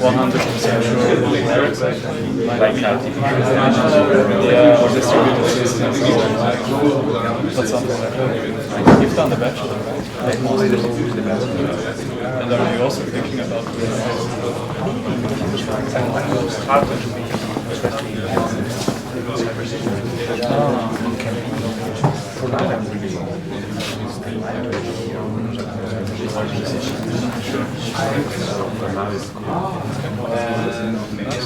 100% sure like yeah, or distributed systems, but something like that. You've done the bachelor, right? And are you also thinking about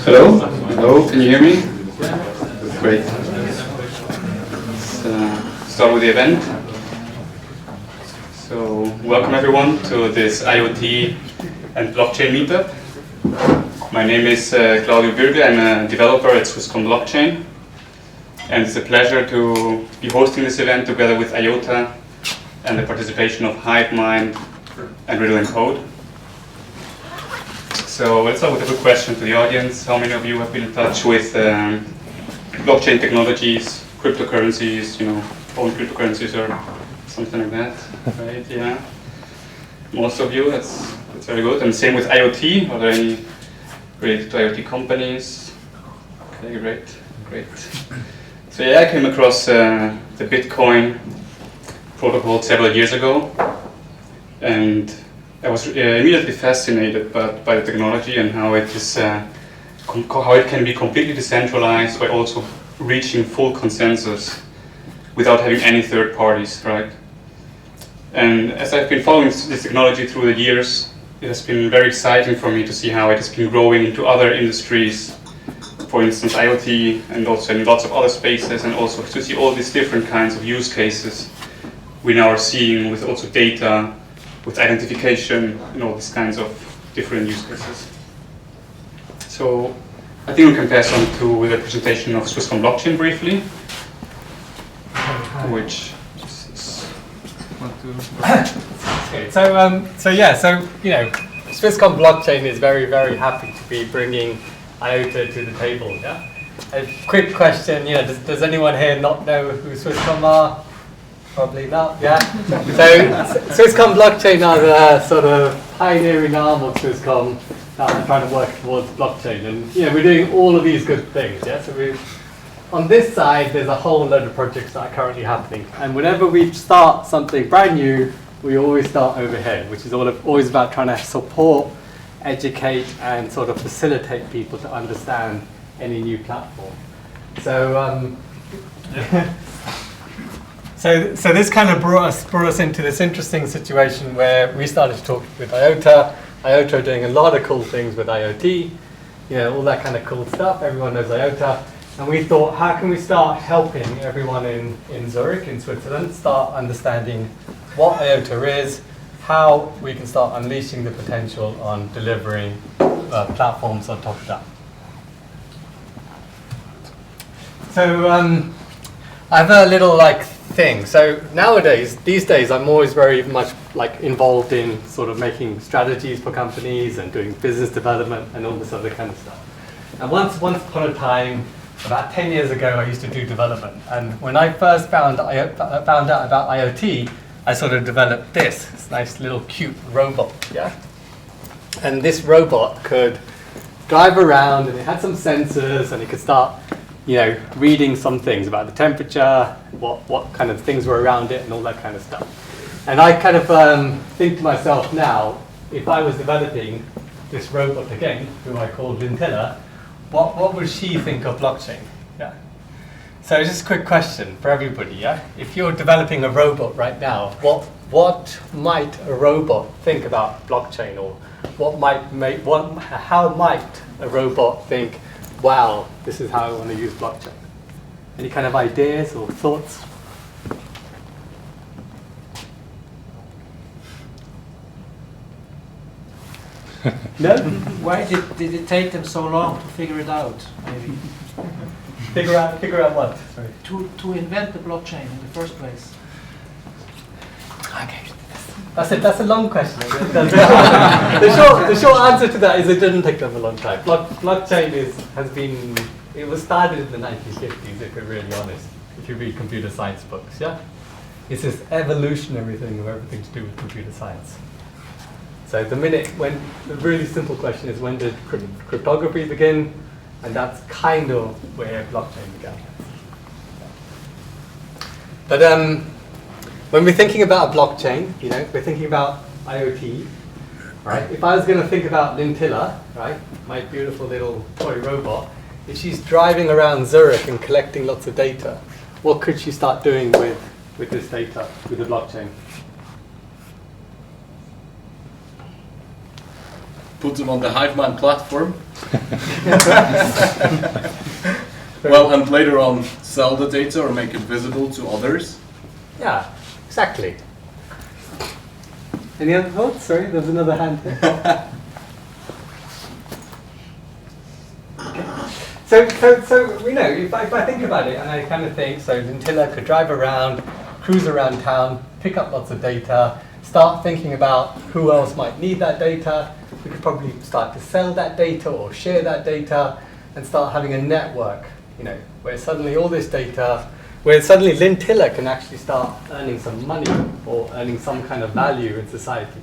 Hello? Hello, can you hear me? Great. Let's start with the event. So, welcome everyone to this IoT and blockchain meetup. My name is Claudio Birge. I'm a developer at Swisscom Blockchain. And it's a pleasure to be hosting this event together with IOTA and the participation of HiveMind and Riddle&Code. So let's start with a quick question to the audience. How many of you have been in touch with blockchain technologies, cryptocurrencies, own cryptocurrencies or something like that? Right? Yeah. Most of you. That's very good. And same with IoT. Are there any related to IoT companies? Okay, great. So yeah, I came across the Bitcoin protocol several years ago, and I was immediately fascinated by the technology and how it is how it can be completely decentralized by also reaching full consensus without having any third parties, right? And as I've been following this technology through the years, it has been very exciting for me to see how it has been growing into other industries, for instance IoT, and also in lots of other spaces, and also to see all these different kinds of use cases we now are seeing with also data, with identification, and all these kinds of different use cases. So I think we can pass on to the presentation of Swisscom Blockchain briefly, which is okay. Swisscom Blockchain is very, very happy to be bringing IOTA to the table. Yeah. A quick question. Does anyone here not know who Swisscom are? Probably not, yeah. So Swisscom Blockchain are the sort of pioneering arm of Swisscom that are trying to work towards blockchain, and we're doing all of these good things. Yeah. So on this side, there's a whole load of projects that are currently happening, and whenever we start something brand new, we always start over here, which is always about trying to support, educate, and sort of facilitate people to understand any new platform. So. So this kind of brought us into this interesting situation where we started to talk with IOTA. IOTA are doing a lot of cool things with IoT, all that kind of cool stuff. Everyone knows IOTA. And we thought, how can we start helping everyone in Zurich, in Switzerland, start understanding what IOTA is, how we can start unleashing the potential on delivering platforms on top of that. So I have a little thing. So these days, I'm always very much involved in sort of making strategies for companies and doing business development and all this other kind of stuff. And once upon a time, about 10 years ago, I used to do development. And when I first found out about IoT, I sort of developed this nice little cute robot. Yeah. And this robot could drive around, and it had some sensors, and it could start reading some things about the temperature, what kind of things were around it, and all that kind of stuff. And I kind of think to myself now, if I was developing this robot again, who I called Vintilla, what would she think of blockchain? Yeah. So just a quick question for everybody. Yeah. If you're developing a robot right now, what might a robot think about blockchain, or how might a robot think, wow, this is how I want to use blockchain? Any kind of ideas or thoughts? No? Why did it take them so long to figure it out? Maybe Figure out what? Sorry. To invent the blockchain in the first place. Okay. That's a long question. The short answer to that is it didn't take them a long time. Blockchain it was started in the 1950s, if we're really honest, if you read computer science books, yeah? It's this evolutionary thing of everything to do with computer science. So the minute when the really simple question is when did cryptography begin, and that's kind of where blockchain began. But when we're thinking about a blockchain, we're thinking about IoT, right? If I was going to think about Lintilla, right, my beautiful little toy robot, if she's driving around Zurich and collecting lots of data, what could she start doing with this data, with the blockchain? Put them on the HiveMind platform. Well, and later on sell the data or make it visible to others. Yeah, exactly. Any other thoughts? Sorry, there's another hand there. So if I think about it, and I kind of think, so Lintilla could drive around, cruise around town, pick up lots of data, start thinking about who else might need that data. We could probably start to sell that data or share that data and start having a network, where suddenly all this data, where suddenly Lintilla can actually start earning some money or earning some kind of value in society.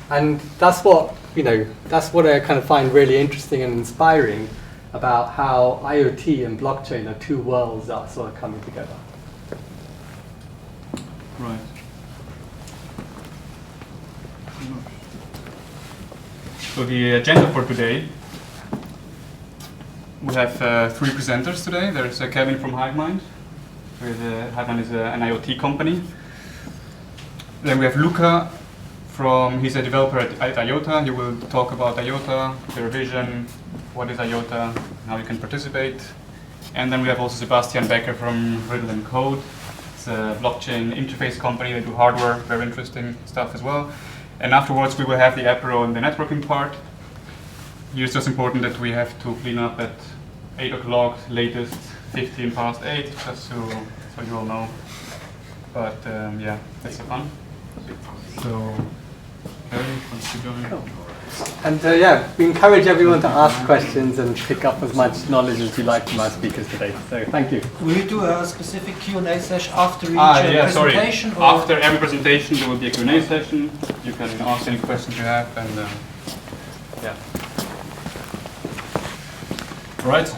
And that's what, that's what I kind of find really interesting and inspiring about how IoT and blockchain are two worlds that are sort of coming together. Right. So the agenda for today, we have 3 presenters today. There's Kevin from HiveMind. HiveMind is an IoT company. Then we have Luca he's a developer at IOTA. He will talk about IOTA, their vision, what is IOTA, how you can participate. And then we have also Sebastian Becker from Riddle&Code. It's a blockchain interface company. They do hardware, very interesting stuff as well. And afterwards we will have the apero and the networking part. Here it's just important that we have to clean up at 8 o'clock, latest 15 past 8, just so you all know. But yeah, that's the fun. So, Kevin, wants to join? And we encourage everyone to ask questions and pick up as much knowledge as you like from our speakers today. So thank you. Will you do a specific Q&A session after each presentation? Sorry. After every presentation there will be a Q&A session. You can ask any questions you have, and yeah. All right.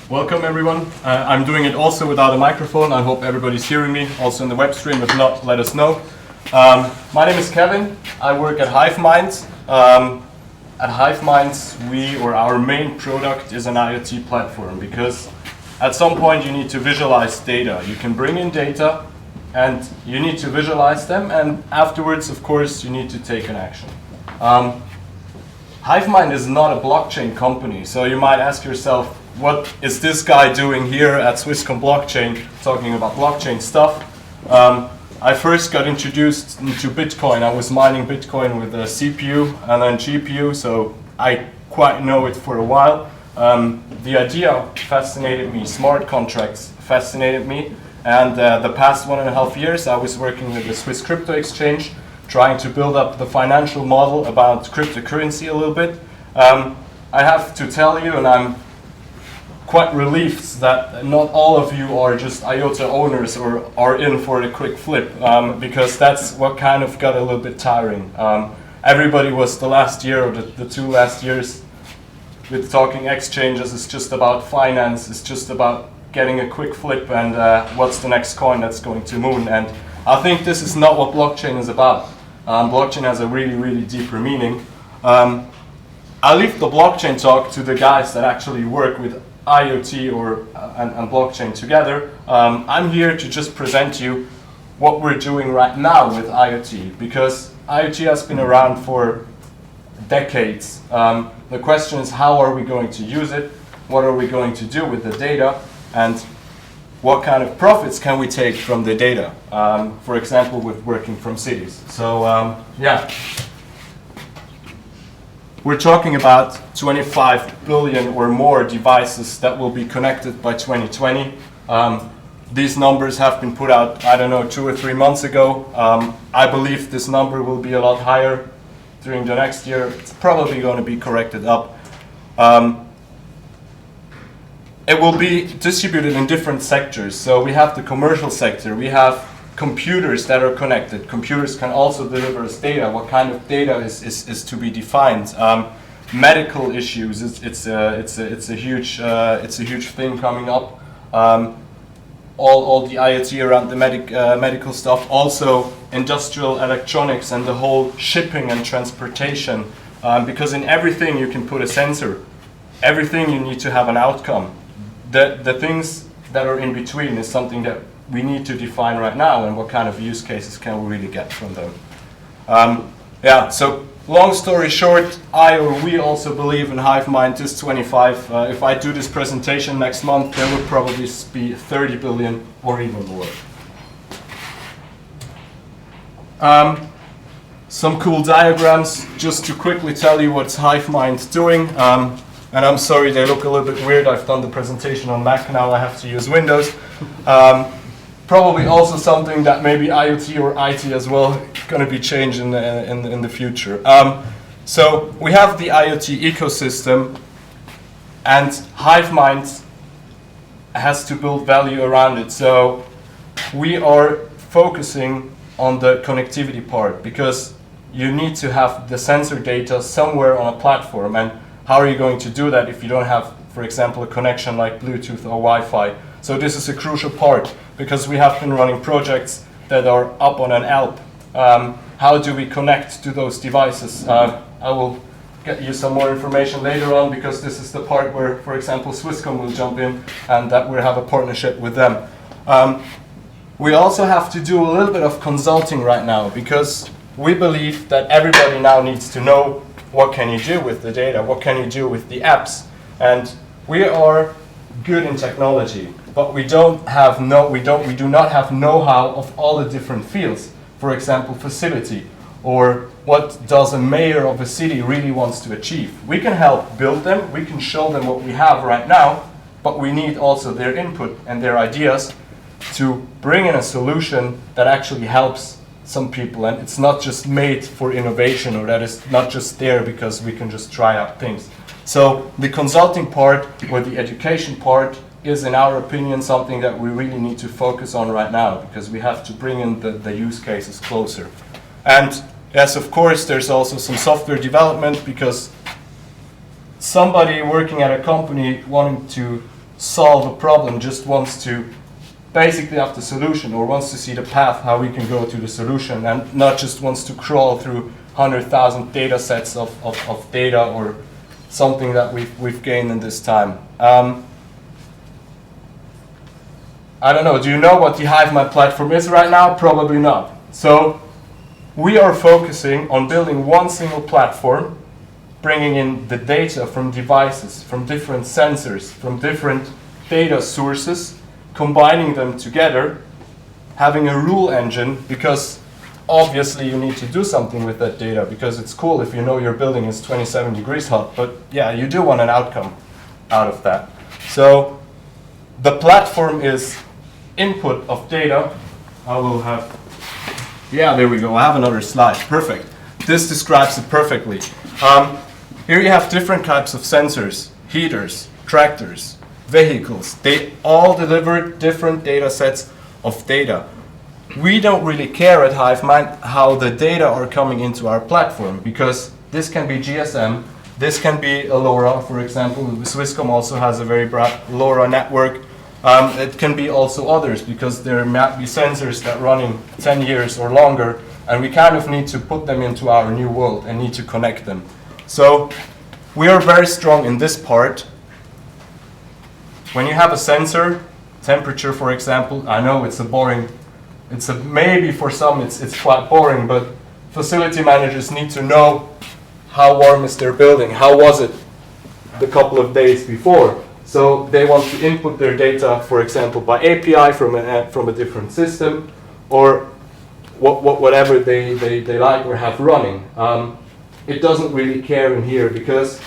Welcome everyone. I'm doing it also without a microphone. I hope everybody's hearing me, also in the web stream. If not, let us know. My name is Kevin. I work at HiveMind. At HiveMind, our main product is an IoT platform, because at some point you need to visualize data. You can bring in data and you need to visualize them, and afterwards, of course, you need to take an action. HiveMind is not a blockchain company, so you might ask yourself, what is this guy doing here at Swisscom Blockchain talking about blockchain stuff? I first got introduced into Bitcoin. I was mining Bitcoin with a CPU and then GPU, so I quite know it for a while. The idea fascinated me, smart contracts fascinated me, and the past 1.5 years I was working with the Swiss crypto exchange, trying to build up the financial model about cryptocurrency a little bit. I have to tell you, and I'm quite relieved that not all of you are just IOTA owners or are in for a quick flip, because that's what kind of got a little bit tiring. Everybody was the last year or the 2 last years with talking exchanges. It's just about finance, it's just about getting a quick flip and what's the next coin that's going to moon. And I think this is not what blockchain is about. Blockchain has a really, really deeper meaning. I'll leave the blockchain talk to the guys that actually work with IoT and blockchain together. I'm here to just present you what we're doing right now with IoT, because IoT has been around for decades. The question is, how are we going to use it? What are we going to do with the data? And what kind of profits can we take from the data? For example, with working from cities. So yeah. We're talking about 25 billion or more devices that will be connected by 2020. These numbers have been put out, I don't know, 2 or 3 months ago. I believe this number will be a lot higher during the next year. It's probably going to be corrected up. It will be distributed in different sectors. So we have the commercial sector, we have computers that are connected. Computers can also deliver us data. What kind of data is to be defined? Medical issues. It's a huge thing coming up. All the IoT around the medical stuff. Also industrial electronics and the whole shipping and transportation. Because in everything you can put a sensor. Everything you need to have an outcome. The things that are in between is something that we need to define right now, and what kind of use cases can we really get from them. Yeah, so long story short, we also believe in HiveMind this 25. If I do this presentation next month, there would probably be 30 billion or even more. Some cool diagrams, just to quickly tell you what's HiveMind doing. And I'm sorry, they look a little bit weird. I've done the presentation on Mac, now I have to use Windows. Probably also something that maybe IoT or IT as well going to be changed in the future. So we have the IoT ecosystem, and HiveMind has to build value around it. So we are focusing on the connectivity part, because you need to have the sensor data somewhere on a platform. And how are you going to do that if you don't have, for example, a connection like Bluetooth or Wi-Fi? So this is a crucial part, because we have been running projects that are up on an Alp. How do we connect to those devices? I will get you some more information later on, because this is the part where, for example, Swisscom will jump in, and that we have a partnership with them. We also have to do a little bit of consulting right now, because we believe that everybody now needs to know what can you do with the data, what can you do with the apps. And we are good in technology, but we do not have know-how of all the different fields. For example, facility, or what does a mayor of a city really wants to achieve. We can help build them, we can show them what we have right now, but we need also their input and their ideas to bring in a solution that actually helps some people, and it's not just made for innovation, or that is not just there because we can just try out things. So the consulting part, or the education part, is in our opinion something that we really need to focus on right now, because we have to bring in the use cases closer. And yes, of course, there's also some software development, because somebody working at a company wanting to solve a problem just wants to basically have the solution, or wants to see the path how we can go to the solution, and not just wants to crawl through 100,000 data sets of data, or something that we've gained in this time. I don't know, do you know what the HiveMind platform is right now? Probably not. So we are focusing on building one single platform, bringing in the data from devices, from different sensors, from different data sources, combining them together, having a rule engine, because obviously you need to do something with that data, because it's cool if you know your building is 27 degrees hot, but yeah, you do want an outcome out of that. So the platform is input of data. I will have, yeah, there we go, I have another slide, perfect. This describes it perfectly. Here you have different types of sensors, heaters, tractors, vehicles. They all deliver different data sets of data. We don't really care at HiveMind how the data are coming into our platform, because this can be GSM, this can be a LoRa, for example. Swisscom also has a very broad LoRa network. It can be also others, because there might be sensors that are running 10 years or longer, and we kind of need to put them into our new world and need to connect them. So we are very strong in this part. When you have a sensor, temperature for example, I know maybe for some it's quite boring, but facility managers need to know how warm is their building, how was it the couple of days before. So they want to input their data, for example, by API from a different system, or whatever they like or have running. It doesn't really care in here, because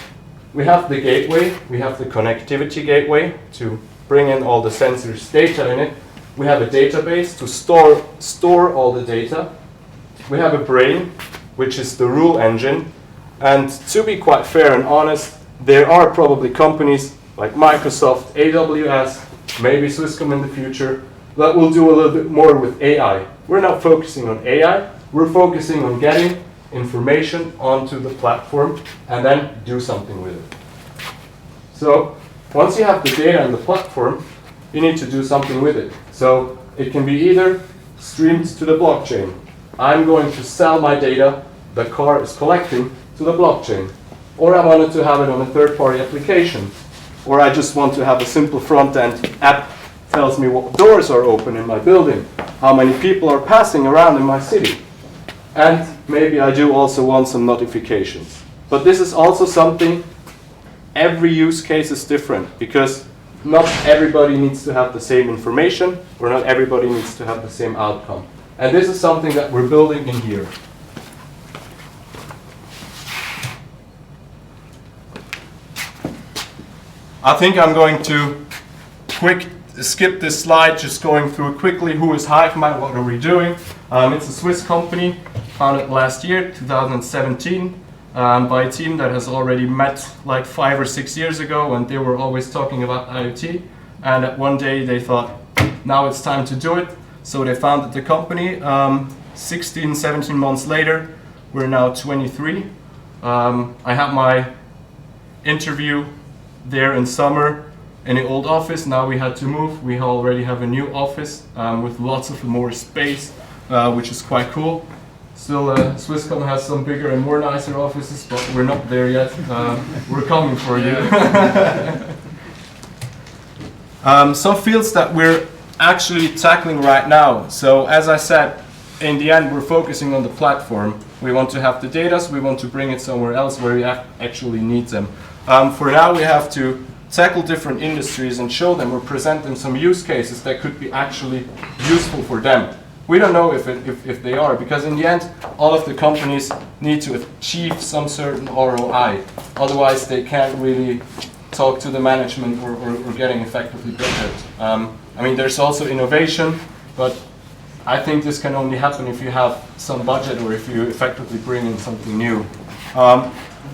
we have the gateway, we have the connectivity gateway to bring in all the sensors data in it. We have a database to store all the data. We have a brain, which is the rule engine. And to be quite fair and honest, there are probably companies like Microsoft, AWS, maybe Swisscom in the future, that will do a little bit more with AI. We're not focusing on AI, we're focusing on getting information onto the platform and then do something with it. So once you have the data on the platform, you need to do something with it. So it can be either streamed to the blockchain. I'm going to sell my data the car is collecting to the blockchain. Or I wanted to have it on a third-party application. Or I just want to have a simple front-end app tells me what doors are open in my building, how many people are passing around in my city. And maybe I do also want some notifications. But this is also something, every use case is different, because not everybody needs to have the same information, or not everybody needs to have the same outcome. And this is something that we're building in here. I think I'm going to skip this slide, just going through quickly who is HiveMind, what are we doing. It's a Swiss company, founded last year, 2017, by a team that has already met like 5 or 6 years ago, and they were always talking about IoT. And one day they thought, now it's time to do it. So they founded the company. 16, 17 months later, we're now 23. I had my interview there in summer in the old office. Now we had to move. We already have a new office with lots of more space, which is quite cool. Still, Swisscom has some bigger and more nicer offices, but we're not there yet. We're coming for you. Some fields that we're actually tackling right now. So as I said, in the end, we're focusing on the platform. We want to have the data, so we want to bring it somewhere else where we actually need them. For now, we have to tackle different industries and show them or present them some use cases that could be actually useful for them. We don't know if they are, because in the end, all of the companies need to achieve some certain ROI. Otherwise, they can't really talk to the management or getting effectively budget. I mean, there's also innovation, but I think this can only happen if you have some budget or if you effectively bring in something new.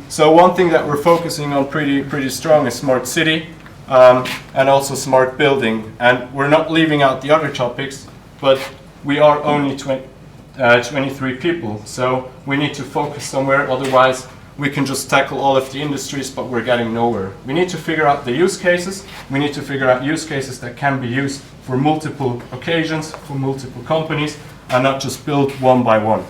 So one thing that we're focusing on pretty strong is smart city and also smart building. And we're not leaving out the other topics, but we are only 23 people, so we need to focus somewhere, otherwise we can just tackle all of the industries, but we're getting nowhere. We need to figure out the use cases, we need to figure out use cases that can be used for multiple occasions, for multiple companies, and not just build one by one.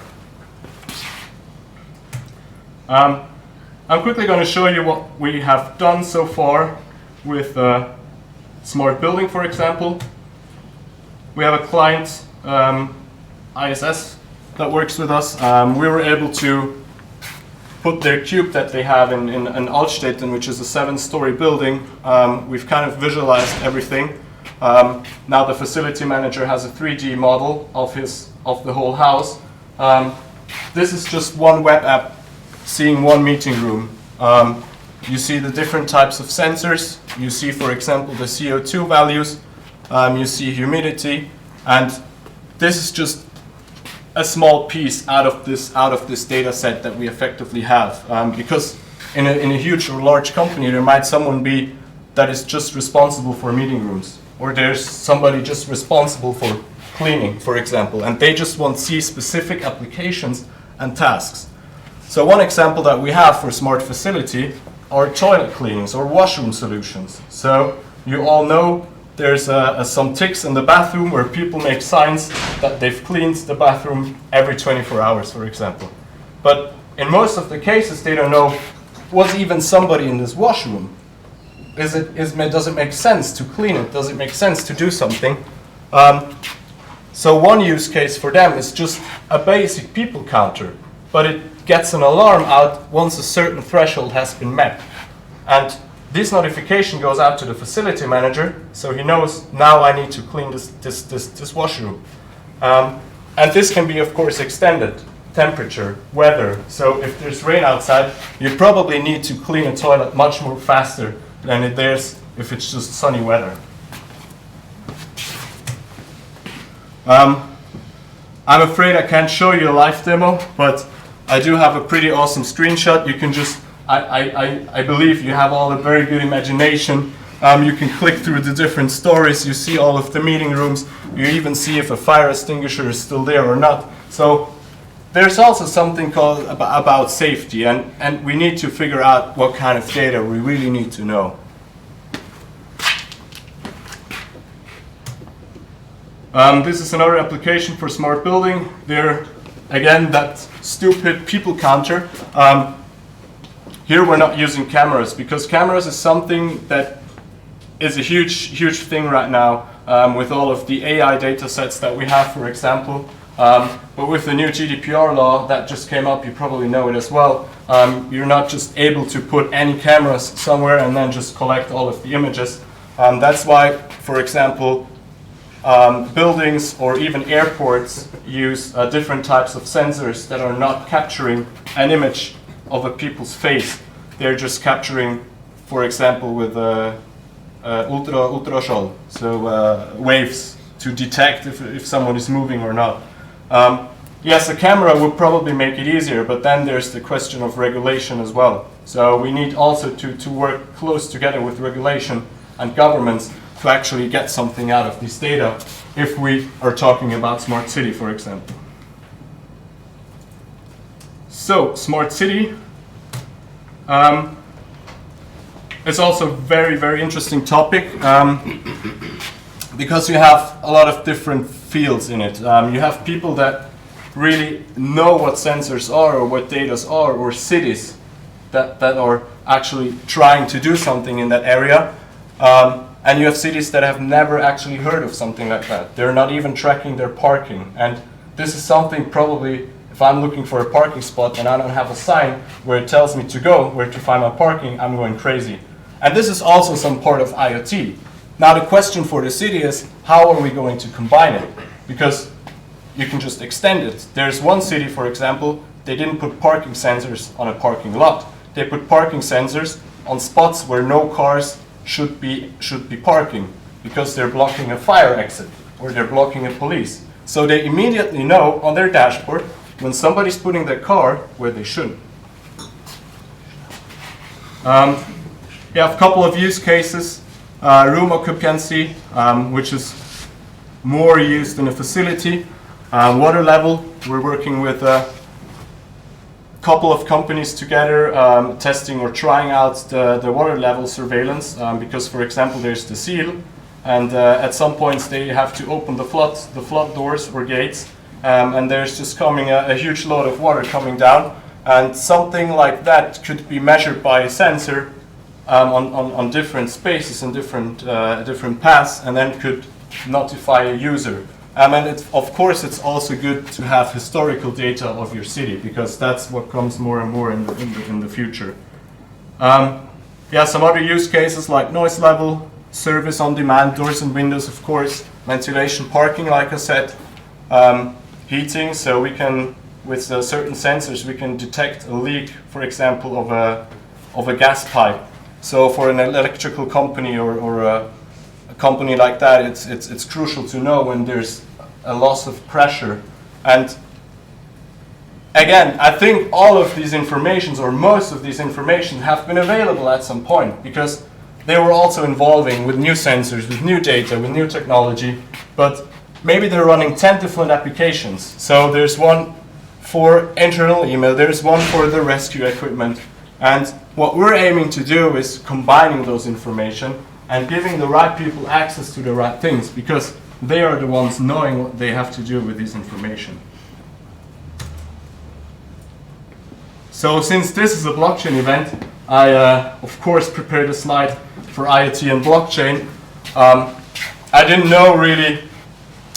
I'm quickly going to show you what we have done so far with smart building, for example. We have a client, ISS, that works with us. We were able to put their cube that they have in Altstetten, which is a 7-story building. We've kind of visualized everything. Now the facility manager has a 3D model of the whole house. This is just one web app seeing one meeting room. You see the different types of sensors. You see, for example, the CO2 values. You see humidity. And this is just a small piece out of this data set that we effectively have. Because in a huge or large company, there might someone be that is just responsible for meeting rooms, or there's somebody just responsible for cleaning, for example, and they just want to see specific applications and tasks. So one example that we have for smart facility are toilet cleanings or washroom solutions. So you all know there's some ticks in the bathroom where people make signs that they've cleaned the bathroom every 24 hours, for example. But in most of the cases, they don't know, was even somebody in this washroom? Does it make sense to clean it? Does it make sense to do something? So one use case for them is just a basic people counter, but it gets an alarm out once a certain threshold has been met. And this notification goes out to the facility manager, so he knows, now I need to clean this washroom. And this can be, of course, extended. Temperature, weather. So if there's rain outside, you probably need to clean a toilet much more faster than it is if it's just sunny weather. I'm afraid I can't show you a live demo, but I do have a pretty awesome screenshot. You can just, I believe you have all a very good imagination. You can click through the different stories, you see all of the meeting rooms. You even see if a fire extinguisher is still there or not. So there's also something called about safety, and we need to figure out what kind of data we really need to know. This is another application for smart building. There, again, that stupid people counter. Here we're not using cameras, because cameras is something that is a huge thing right now, with all of the AI data sets that we have, for example. But with the new GDPR law that just came up, you probably know it as well, you're not just able to put any cameras somewhere and then just collect all of the images. That's why, for example, buildings or even airports use different types of sensors that are not capturing an image of a people's face. They're just capturing, for example, with ultrasound, so waves to detect if someone is moving or not. Yes, a camera would probably make it easier, but then there's the question of regulation as well. So we need also to work close together with regulation and governments to actually get something out of this data if we are talking about smart city, for example. So, smart city. It's also a very interesting topic because you have a lot of different fields in it. You have people that really know what sensors are or what data are, or cities that are actually trying to do something in that area. And you have cities that have never actually heard of something like that. They're not even tracking their parking. And this is something probably, if I'm looking for a parking spot and I don't have a sign where it tells me to go, where to find my parking, I'm going crazy. And this is also some part of IoT. Now the question for the city is, how are we going to combine it? Because you can just extend it. There's one city, for example, they didn't put parking sensors on a parking lot. They put parking sensors on spots where no cars should be parking, because they're blocking a fire exit or they're blocking a police. So they immediately know on their dashboard when somebody's putting their car where they shouldn't. You have a couple of use cases. Room occupancy, which is more used in a facility. Water level, we're working with a couple of companies together, testing or trying out the water level surveillance, because, for example, there's the seal, and at some points they have to open the flood doors or gates, and there's just coming a huge load of water coming down, and something like that could be measured by a sensor on different spaces and different paths, and then could notify a user. And of course, it's also good to have historical data of your city, because that's what comes more and more in the future. Yeah, some other use cases like noise level, service on demand, doors and windows, of course, ventilation, parking, like I said, heating. So we can, with certain sensors, we can detect a leak, for example, of a gas pipe. So for an electrical company or a company like that, it's crucial to know when there's a loss of pressure. And again, I think all of these informations, or most of these information, have been available at some point, because they were also evolving with new sensors, with new data, with new technology, but maybe they're running 10 different applications. So there's one for internal email, there's one for the rescue equipment, and what we're aiming to do is combining those information and giving the right people access to the right things, because they are the ones knowing what they have to do with this information. So since this is a blockchain event, I of course prepared a slide for IoT and blockchain. I didn't know really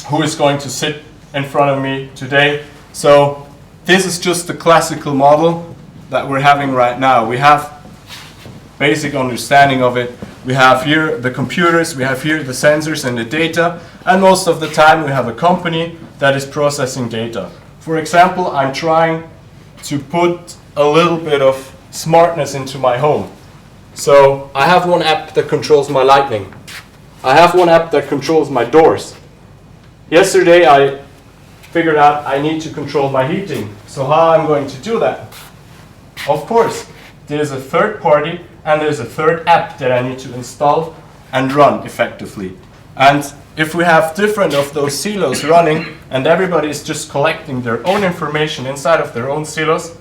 who is going to sit in front of me today. So this is just the classical model that we're having right now. We have basic understanding of it. We have here the computers, we have here the sensors and the data, and most of the time we have a company that is processing data. For example, I'm trying to put a little bit of smartness into my home. So I have one app that controls my lighting. I have one app that controls my doors. Yesterday I figured out I need to control my heating. So how I'm going to do that? Of course, there's a third party and there's a third app that I need to install and run effectively. And if we have different of those silos running and everybody is just collecting their own information inside of their own silos,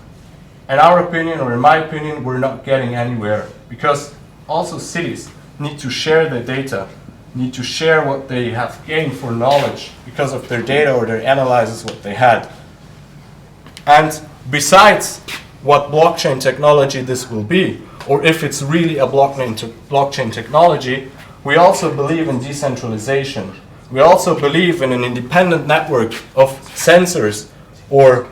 in our opinion, or in my opinion, we're not getting anywhere. Because also cities need to share their data, need to share what they have gained for knowledge because of their data or their analysis what they had. And besides what blockchain technology this will be, or if it's really a blockchain technology, we also believe in decentralization. We also believe in an independent network of sensors or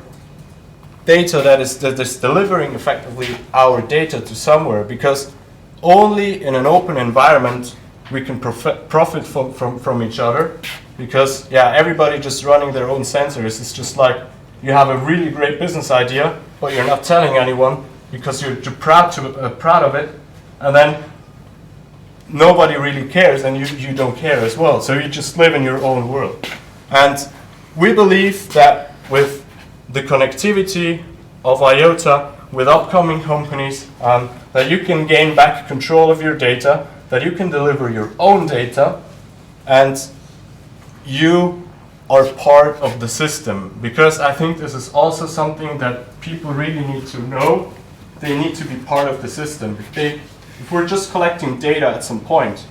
data that is delivering effectively our data to somewhere, because only in an open environment we can profit from each other. Because everybody just running their own sensors is just like you have a really great business idea, but you're not telling anyone because you're too proud of it, and then nobody really cares, and you don't care as well. So you just live in your own world. And we believe that with the connectivity of IOTA, with upcoming companies, that you can gain back control of your data, that you can deliver your own data, and you are part of the system. Because I think this is also something that people really need to know. They need to be part of the system. If we're just collecting data at some point,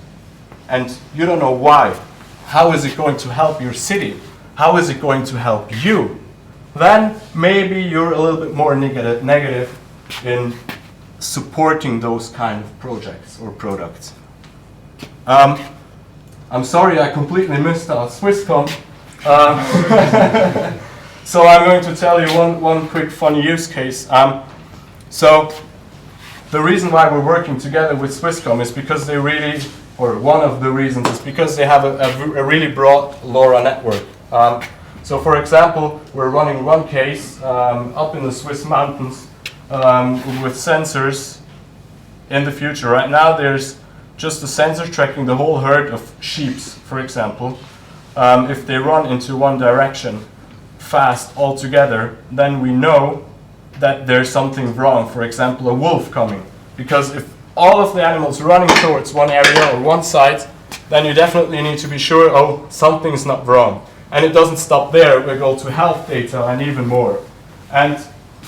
and you don't know why, how is it going to help your city? How is it going to help you? Then maybe you're a little bit more negative in supporting those kind of projects or products. I'm sorry, I completely missed out Swisscom. So I'm going to tell you one quick funny use case. So the reason why we're working together with Swisscom is because they really, or one of the reasons is because they have a really broad LoRa network. So for example, we're running one case up in the Swiss mountains with sensors in the future. Right now there's just a sensor tracking the whole herd of sheep, for example. If they run into one direction fast all together, then we know that there's something wrong, for example a wolf coming. Because if all of the animals running towards one area or one side, then you definitely need to be sure, oh, something's not wrong. And it doesn't stop there, we go to health data and even more. And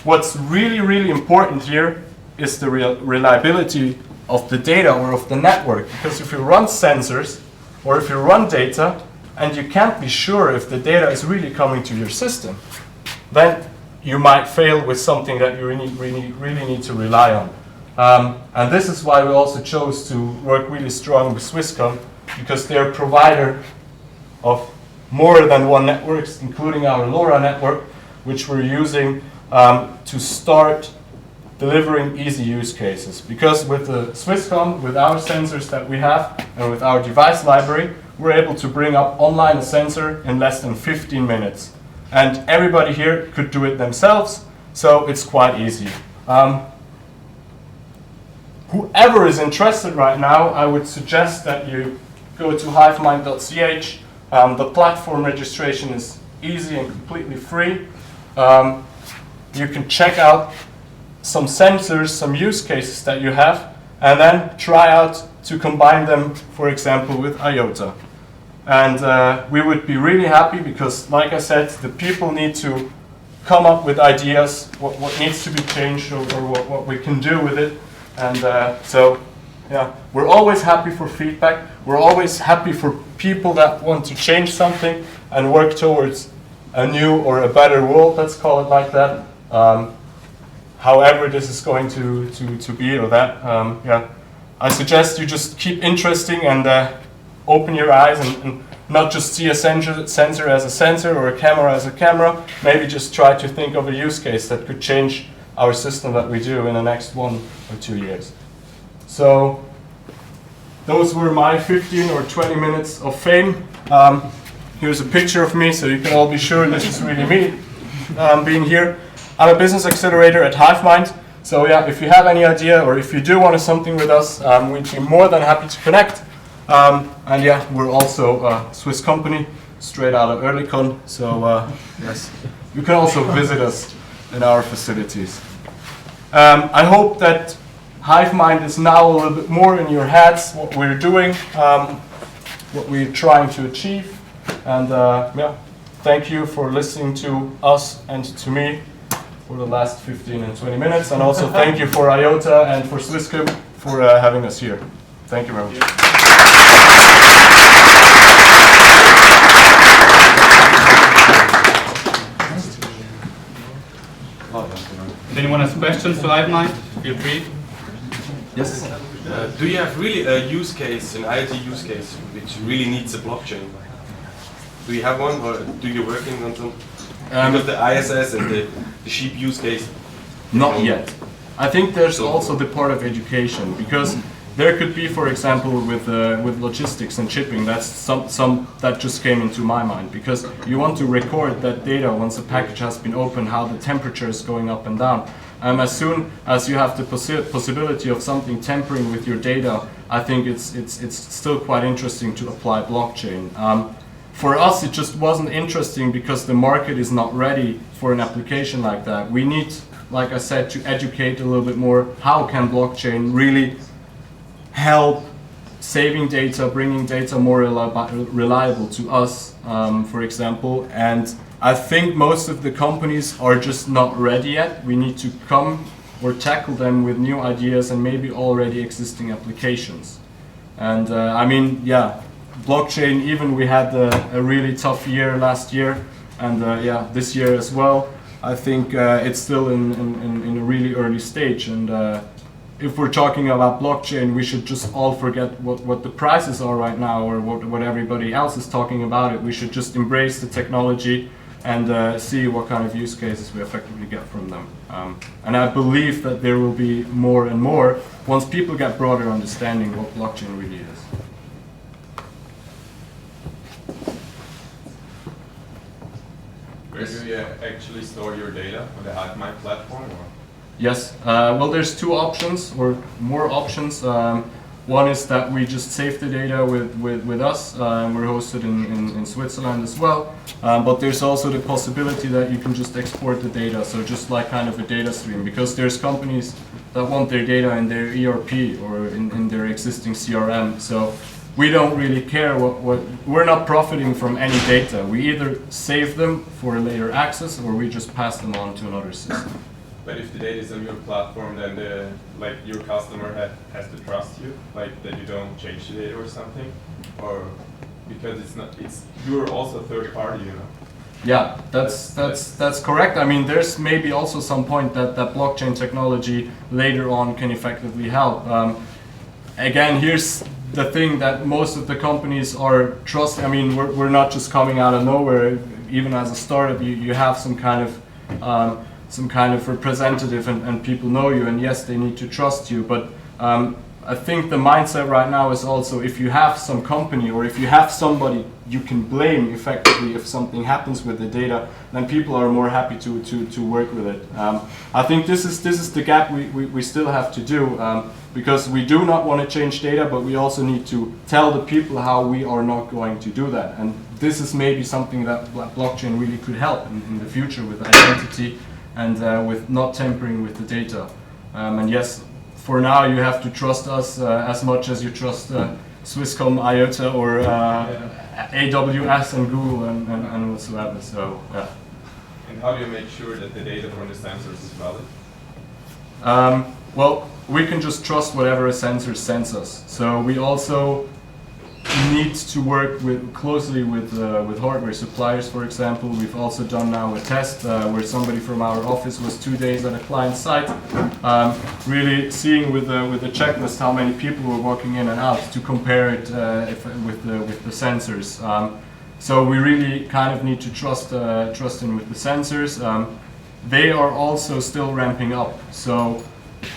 what's really, really important here is the reliability of the data or of the network. Because if you run sensors or if you run data and you can't be sure if the data is really coming to your system, then you might fail with something that you really need to rely on. And this is why we also chose to work really strong with Swisscom, because they're a provider of more than one networks, including our LoRa network, which we're using to start delivering easy use cases. Because with the Swisscom, with our sensors that we have, and with our device library, we're able to bring up online a sensor in less than 15 minutes. And everybody here could do it themselves, so it's quite easy. Whoever is interested right now, I would suggest that you go to hivemind.ch. The platform registration is easy and completely free. You can check out some sensors, some use cases that you have, and then try out to combine them, for example, with IOTA. And we would be really happy because, like I said, the people need to come up with ideas, what needs to be changed or what we can do with it. And so, yeah, we're always happy for feedback. We're always happy for people that want to change something and work towards a new or a better world, let's call it like that. However this is going to be or that, yeah. I suggest you just keep interesting and open your eyes and not just see a sensor as a sensor or a camera as a camera. Maybe just try to think of a use case that could change our system that we do in the next 1 or 2 years. So those were my 15 or 20 minutes of fame. Here's a picture of me, so you can all be sure this is really me being here. I'm a business accelerator at HiveMind. So yeah, if you have any idea or if you do want to something with us, we'd be more than happy to connect. And yeah, we're also a Swiss company, straight out of Earlycon. So yes, you can also visit us in our facilities. I hope that HiveMind is now a little bit more in your heads, what we're doing. what we're trying to achieve. And yeah, thank you for listening to us and to me for the last 15 and 20 minutes. And also thank you for IOTA and for Swisscom for having us here. Thank you very much. If anyone has questions to Live feel free. Yes. Do you have really a use case, an IoT use case, which really needs a blockchain? Do you have one, or do you working on some? Because the ISS and the sheep use case. Not yet. I think there's also the part of education, because there could be, for example, with logistics and shipping, that's some that just came into my mind, because you want to record that data once a package has been opened, how the temperature is going up and down. As soon as you have the possibility of something tampering with your data, I think it's still quite interesting to apply blockchain. For us, it just wasn't interesting because the market is not ready for an application like that. We need, like I said, to educate a little bit more. How can blockchain really help saving data, bringing data more reliable to us, for example? And I think most of the companies are just not ready yet. We need to come or tackle them with new ideas and maybe already existing applications. And I mean, yeah, blockchain, even we had a really tough year last year, and yeah, this year as well. I think it's still in a really early stage, and if we're talking about blockchain, we should just all forget what the prices are right now, or what everybody else is talking about it. We should just embrace the technology and see what kind of use cases we effectively get from them. And I believe that there will be more and more once people get broader understanding what blockchain really is. Where do you actually store your data on the HiveMind platform? Or? Yes, well, there's two options, or more options. One is that we just save the data with us. We're hosted in Switzerland as well. But there's also the possibility that you can just export the data, so just like kind of a data stream, because there's companies that want their data in their ERP or in their existing CRM. So we don't really care we're not profiting from any data. We either save them for later access, or we just pass them on to another system. But if the data is on your platform, then your customer has to trust you, like that you don't change the data or something, or because you're also third party, you know. Yeah, that's correct. I mean, there's maybe also some point that blockchain technology later on can effectively help. Again, here's the thing that most of the companies are trusting. I mean, we're not just coming out of nowhere. Even as a startup, you have some kind of representative, and people know you, and yes, they need to trust you. But I think the mindset right now is also, if you have some company or if you have somebody you can blame effectively if something happens with the data, then people are more happy to work with it. I think this is the gap we still have to do, because we do not want to change data, but we also need to tell the people how we are not going to do that. And this is maybe something that blockchain really could help in the future with identity and with not tampering with the data. And yes, for now you have to trust us as much as you trust Swisscom, IOTA, or AWS and Google and whatsoever. So yeah. And how do you make sure that the data from the sensors is valid? Well, we can just trust whatever a sensor sends us. So we also need to work closely with hardware suppliers, for example. We've also done now a test where somebody from our office was 2 days at a client site, really seeing with the checklist how many people were walking in and out to compare it with the sensors. So we really kind of need to trust in with the sensors. They are also still ramping up, so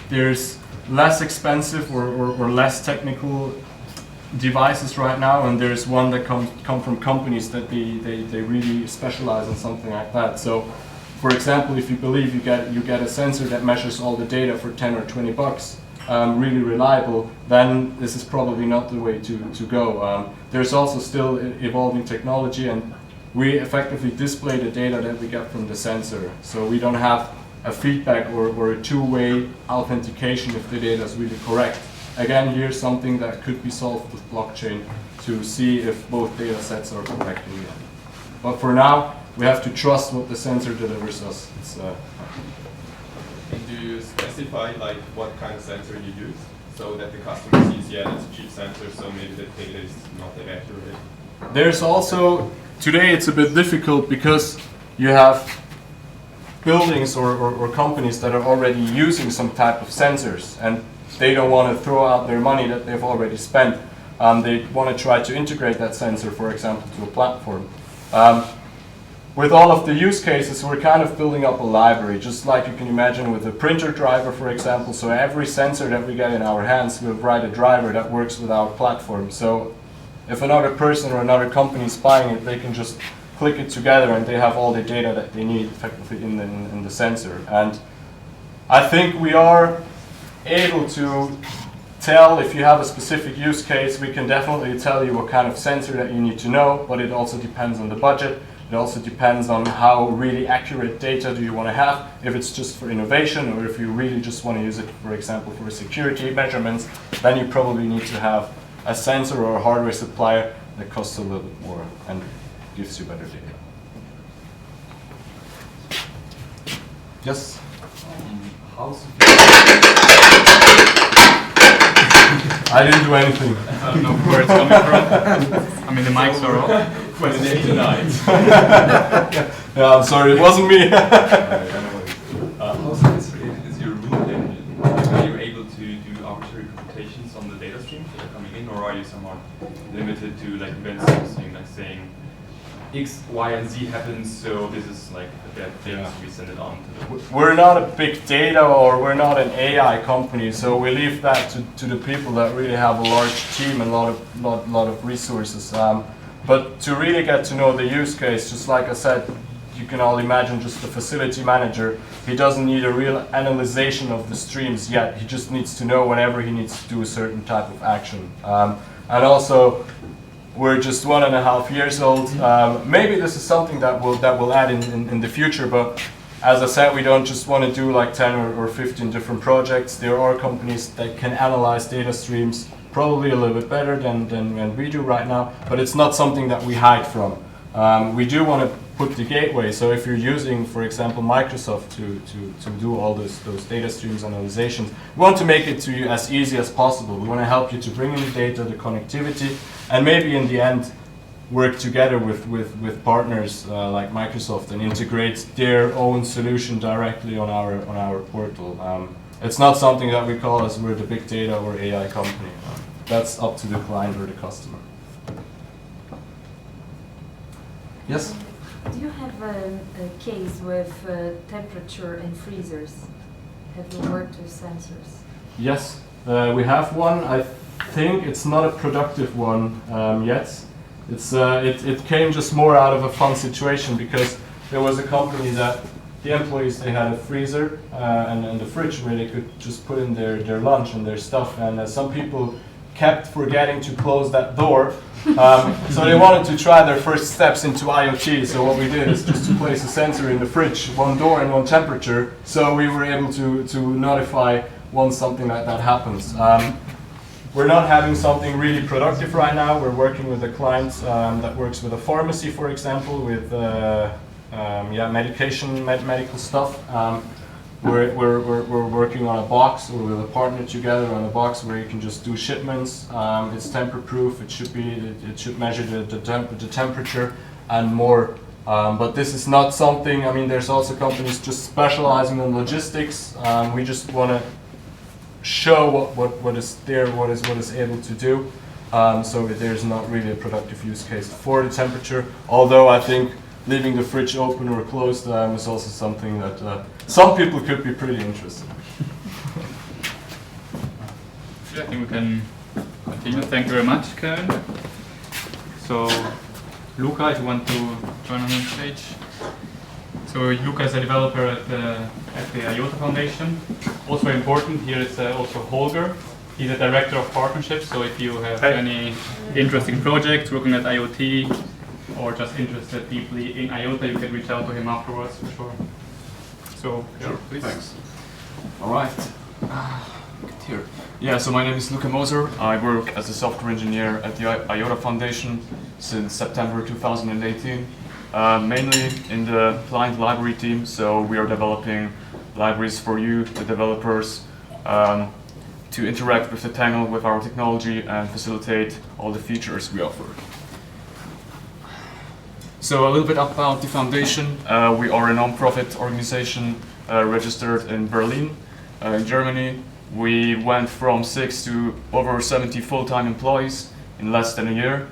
there's less expensive or less technical devices right now, and there's one that come from companies that they really specialize in something like that. So for example, if you believe you get a sensor that measures all the data for 10 or 20 bucks, really reliable, then this is probably not the way to go. There's also still evolving technology, and we effectively display the data that we get from the sensor, so we don't have a feedback or a two-way authentication if the data is really correct. again, here's something that could be solved with blockchain to see if both data sets are correct in the end. But for now, we have to trust what the sensor delivers us. And do you specify like what kind of sensor you use so that the customer sees, yeah, that's a cheap sensor, so maybe the data is not that accurate? There's also, today it's a bit difficult because you have buildings or companies that are already using some type of sensors, and they don't want to throw out their money that they've already spent. They want to try to integrate that sensor, for example, to a platform. With all of the use cases, we're kind of building up a library, just like you can imagine with a printer driver, for example. So every sensor that we get in our hands, we'll write a driver that works with our platform. So if another person or another company is buying it, they can just click it together and they have all the data that they need effectively in the sensor. And I think we are able to tell if you have a specific use case. We can definitely tell you what kind of sensor that you need to know, but it also depends on the budget. It also depends on how really accurate data do you want to have. If it's just for innovation, or if you really just want to use it, for example, for security measurements, then you probably need to have a sensor or a hardware supplier that costs a little bit more and gives you better data. Yes? I didn't do anything. I don't know where it's coming from. I mean, the mics are off. Yeah, I'm sorry, it wasn't me. How sophisticated is your rule engine? Are you able to do arbitrary computations on the data streams that are coming in, or are you somewhat limited to like event sourcing, like saying X, Y, and Z happens, so this is like a bad thing, so we send it on to the... We're not a big data, or we're not an AI company, so we leave that to the people that really have a large team and a lot of resources. But to really get to know the use case, just like I said, you can all imagine just the facility manager. He doesn't need a real analyzation of the streams yet. He just needs to know whenever he needs to do a certain type of action. And also, we're just 1.5 years old. Maybe this is something that we'll add in the future, but as I said, we don't just want to do like 10 or 15 different projects. There are companies that can analyze data streams probably a little bit better than we do right now, but it's not something that we hide from. We do want to put the gateway, so if you're using, for example, Microsoft to do all those data streams analyzations, we want to make it to you as easy as possible. We want to help you to bring in the data, the connectivity, and maybe in the end work together with partners like Microsoft and integrate their own solution directly on our portal. It's not something that we call as we're the big data or AI company. That's up to the client or the customer. Yes? Do you have a case with temperature and freezers? Have you worked with sensors? Yes, we have one. I think it's not a productive one yet. It came just more out of a fun situation because there was a company that the employees, they had a freezer and the fridge where they could just put in their lunch and their stuff, and some people kept forgetting to close that door. So they wanted to try their first steps into IoT. So what we did is just to place a sensor in the fridge, one door and one temperature, so we were able to notify once something like that happens. We're not having something really productive right now. We're working with a client that works with a pharmacy, for example, with medical stuff. We're working on a box, or with a partner together on a box where you can just do shipments. It's tamper-proof. It should measure the temperature and more. But this is not something. I mean, there's also companies just specializing in logistics. We just want to show what is there, what is able to do. So there's not really a productive use case for the temperature. Although I think leaving the fridge open or closed is also something that some people could be pretty interested in. Yeah, I think we can continue. Thank you very much, Karen. So, Luca, if you want to join on the stage. So, Luca is a developer at the IOTA Foundation. Also important here is also Holger. He's a director of partnerships. So, if you have any interesting projects working at IoT or just interested deeply in IOTA, you can reach out to him afterwards for sure. So, sure, please. Thanks. All right. Here. Yeah, so my name is Luca Moser. I work as a software engineer at the IOTA Foundation since September 2018, mainly in the client library team. So we are developing libraries for you, the developers, to interact with the Tangle, with our technology, and facilitate all the features we offer. So a little bit about the foundation. We are a non-profit organization registered in Berlin, in Germany. We went from 6 to over 70 full-time employees in less than a year.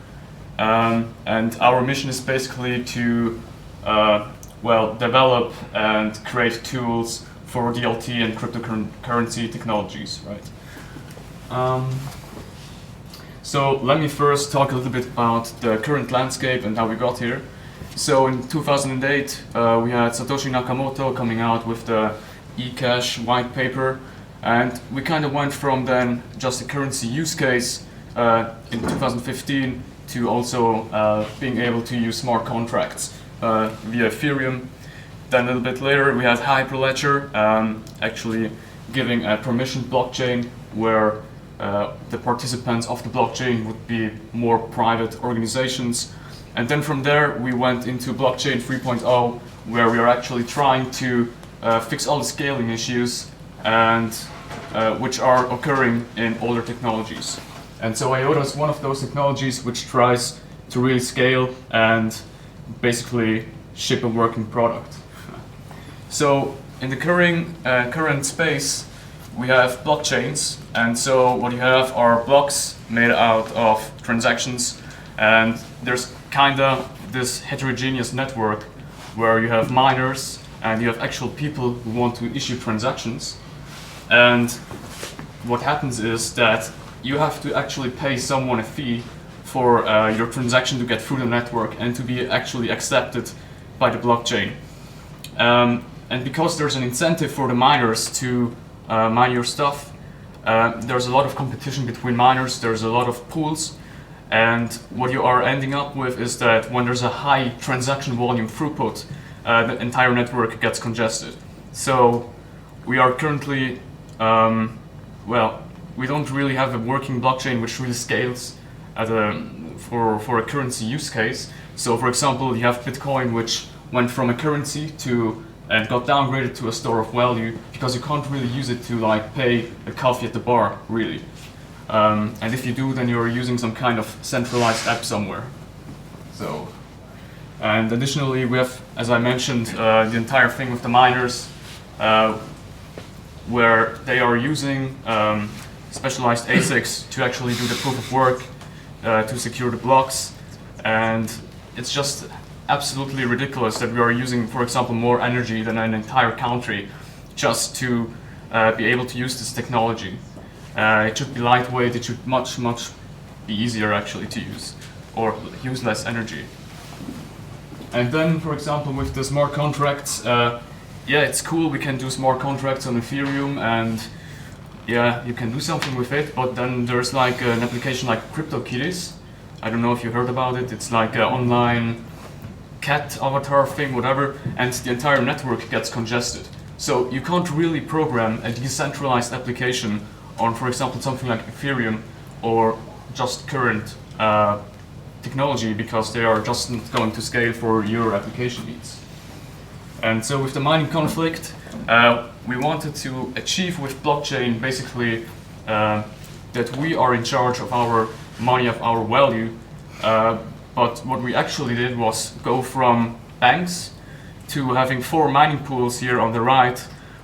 And our mission is basically to develop and create tools for DLT and cryptocurrency technologies, right? So let me first talk a little bit about the current landscape and how we got here. So in 2008, we had Satoshi Nakamoto coming out with the eCash white paper, and we kind of went from then just a currency use case in 2015 to also being able to use smart contracts via Ethereum. Then a little bit later, we had Hyperledger, actually giving a permissioned blockchain where the participants of the blockchain would be more private organizations. And then from there, we went into blockchain 3.0, where we are actually trying to fix all the scaling issues and which are occurring in older technologies. And so IOTA is one of those technologies which tries to really scale and basically ship a working product. So in the current space, we have blockchains, and so what you have are blocks made out of transactions, and there's kind of this heterogeneous network where you have miners and you have actual people who want to issue transactions. And what happens is that you have to actually pay someone a fee for your transaction to get through the network and to be actually accepted by the blockchain. And because there's an incentive for the miners to mine your stuff, there's a lot of competition between miners, there's a lot of pools, and what you are ending up with is that when there's a high transaction volume throughput, the entire network gets congested. So we are currently, we don't really have a working blockchain which really scales for a currency use case. So for example, you have Bitcoin, which went from a currency and got downgraded to a store of value because you can't really use it to like pay a coffee at the bar, really. And if you do, then you're using some kind of centralized app somewhere. So, and additionally, we have, as I mentioned, the entire thing with the miners, where they are using specialized ASICs to actually do the proof of work, to secure the blocks, and it's just absolutely ridiculous that we are using, for example, more energy than an entire country just to be able to use this technology. It should be lightweight, it should much be easier actually to use, or use less energy. And then, for example, with the smart contracts, yeah, it's cool, we can do smart contracts on Ethereum, and yeah, you can do something with it, but then there's like an application like CryptoKitties. I don't know if you heard about it, it's like an online cat avatar thing, whatever, and the entire network gets congested. So you can't really program a decentralized application on, for example, something like Ethereum or just current technology, because they are just not going to scale for your application needs. And so with the mining conflict, we wanted to achieve with blockchain basically that we are in charge of our money, of our value. But what we actually did was go from banks to having 4 mining pools here on the right,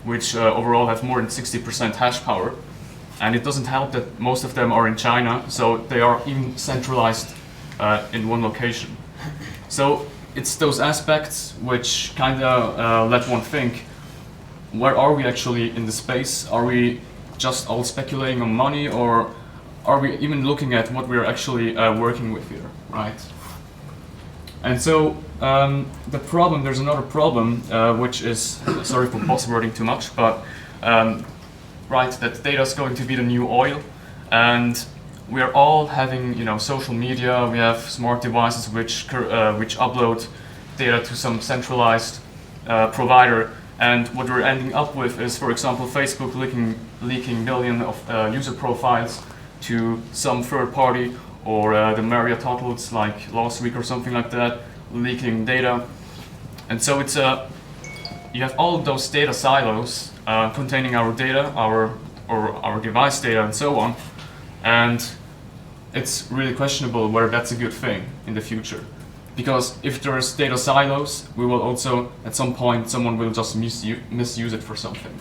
which overall have more than 60% hash power. And it doesn't help that most of them are in China, so they are even centralized in one location. So it's those aspects which kind of let one think, where are we actually in the space? Are we just all speculating on money, or are we even looking at what we're actually working with here, right? And so there's another problem, which is, sorry for buzzwording too much, but right, that data is going to be the new oil, and we are all having, social media. We have smart devices which upload data to some centralized provider, and what we're ending up with is, for example, Facebook leaking millions of user profiles to some third party, or the Marriott hotels like last week or something like that, leaking data. And so it's you have all of those data silos containing our data, our device data, and so on. And it's really questionable whether that's a good thing in the future. Because if there's data silos, we will also, at some point, someone will just misuse it for something.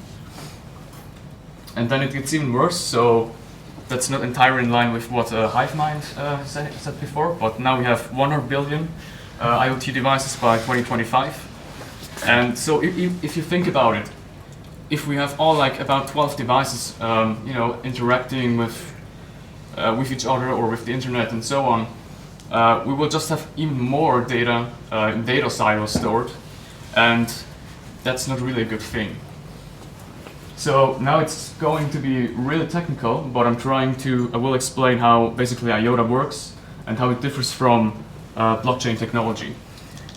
And then it gets even worse, so that's not entirely in line with what HiveMind said before, but now we have 100 billion IoT devices by 2025. And so if you think about it, if we have all like about 12 devices interacting with each other or with the internet and so on, we will just have even more data in data silos stored, and that's not really a good thing. So now it's going to be really technical, but I will explain how basically IOTA works and how it differs from blockchain technology.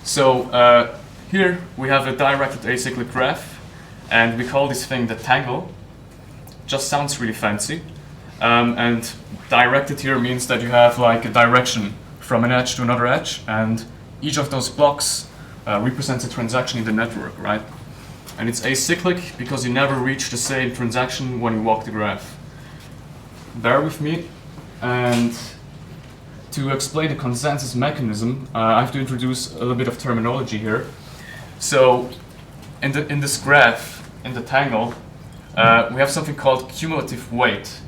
So here we have a directed acyclic graph, and we call this thing the tangle. Just sounds really fancy. And directed here means that you have like a direction from an edge to another edge, and each of those blocks represents a transaction in the network, right? And it's acyclic because you never reach the same transaction when you walk the graph. Bear with me, and to explain the consensus mechanism, I have to introduce a little bit of terminology here. So in this graph, in the tangle, we have something called cumulative weight.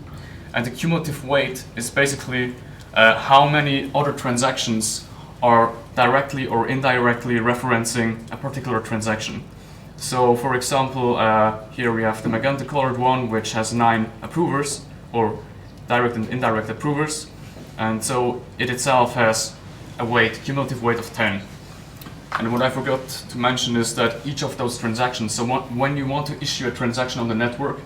And the cumulative weight is basically how many other transactions are directly or indirectly referencing a particular transaction. So for example, here we have the magenta colored one, which has 9 approvers, or direct and indirect approvers. And so it itself has a weight, cumulative weight of 10. And what I forgot to mention is that each of those transactions, so when you want to issue a transaction on the network,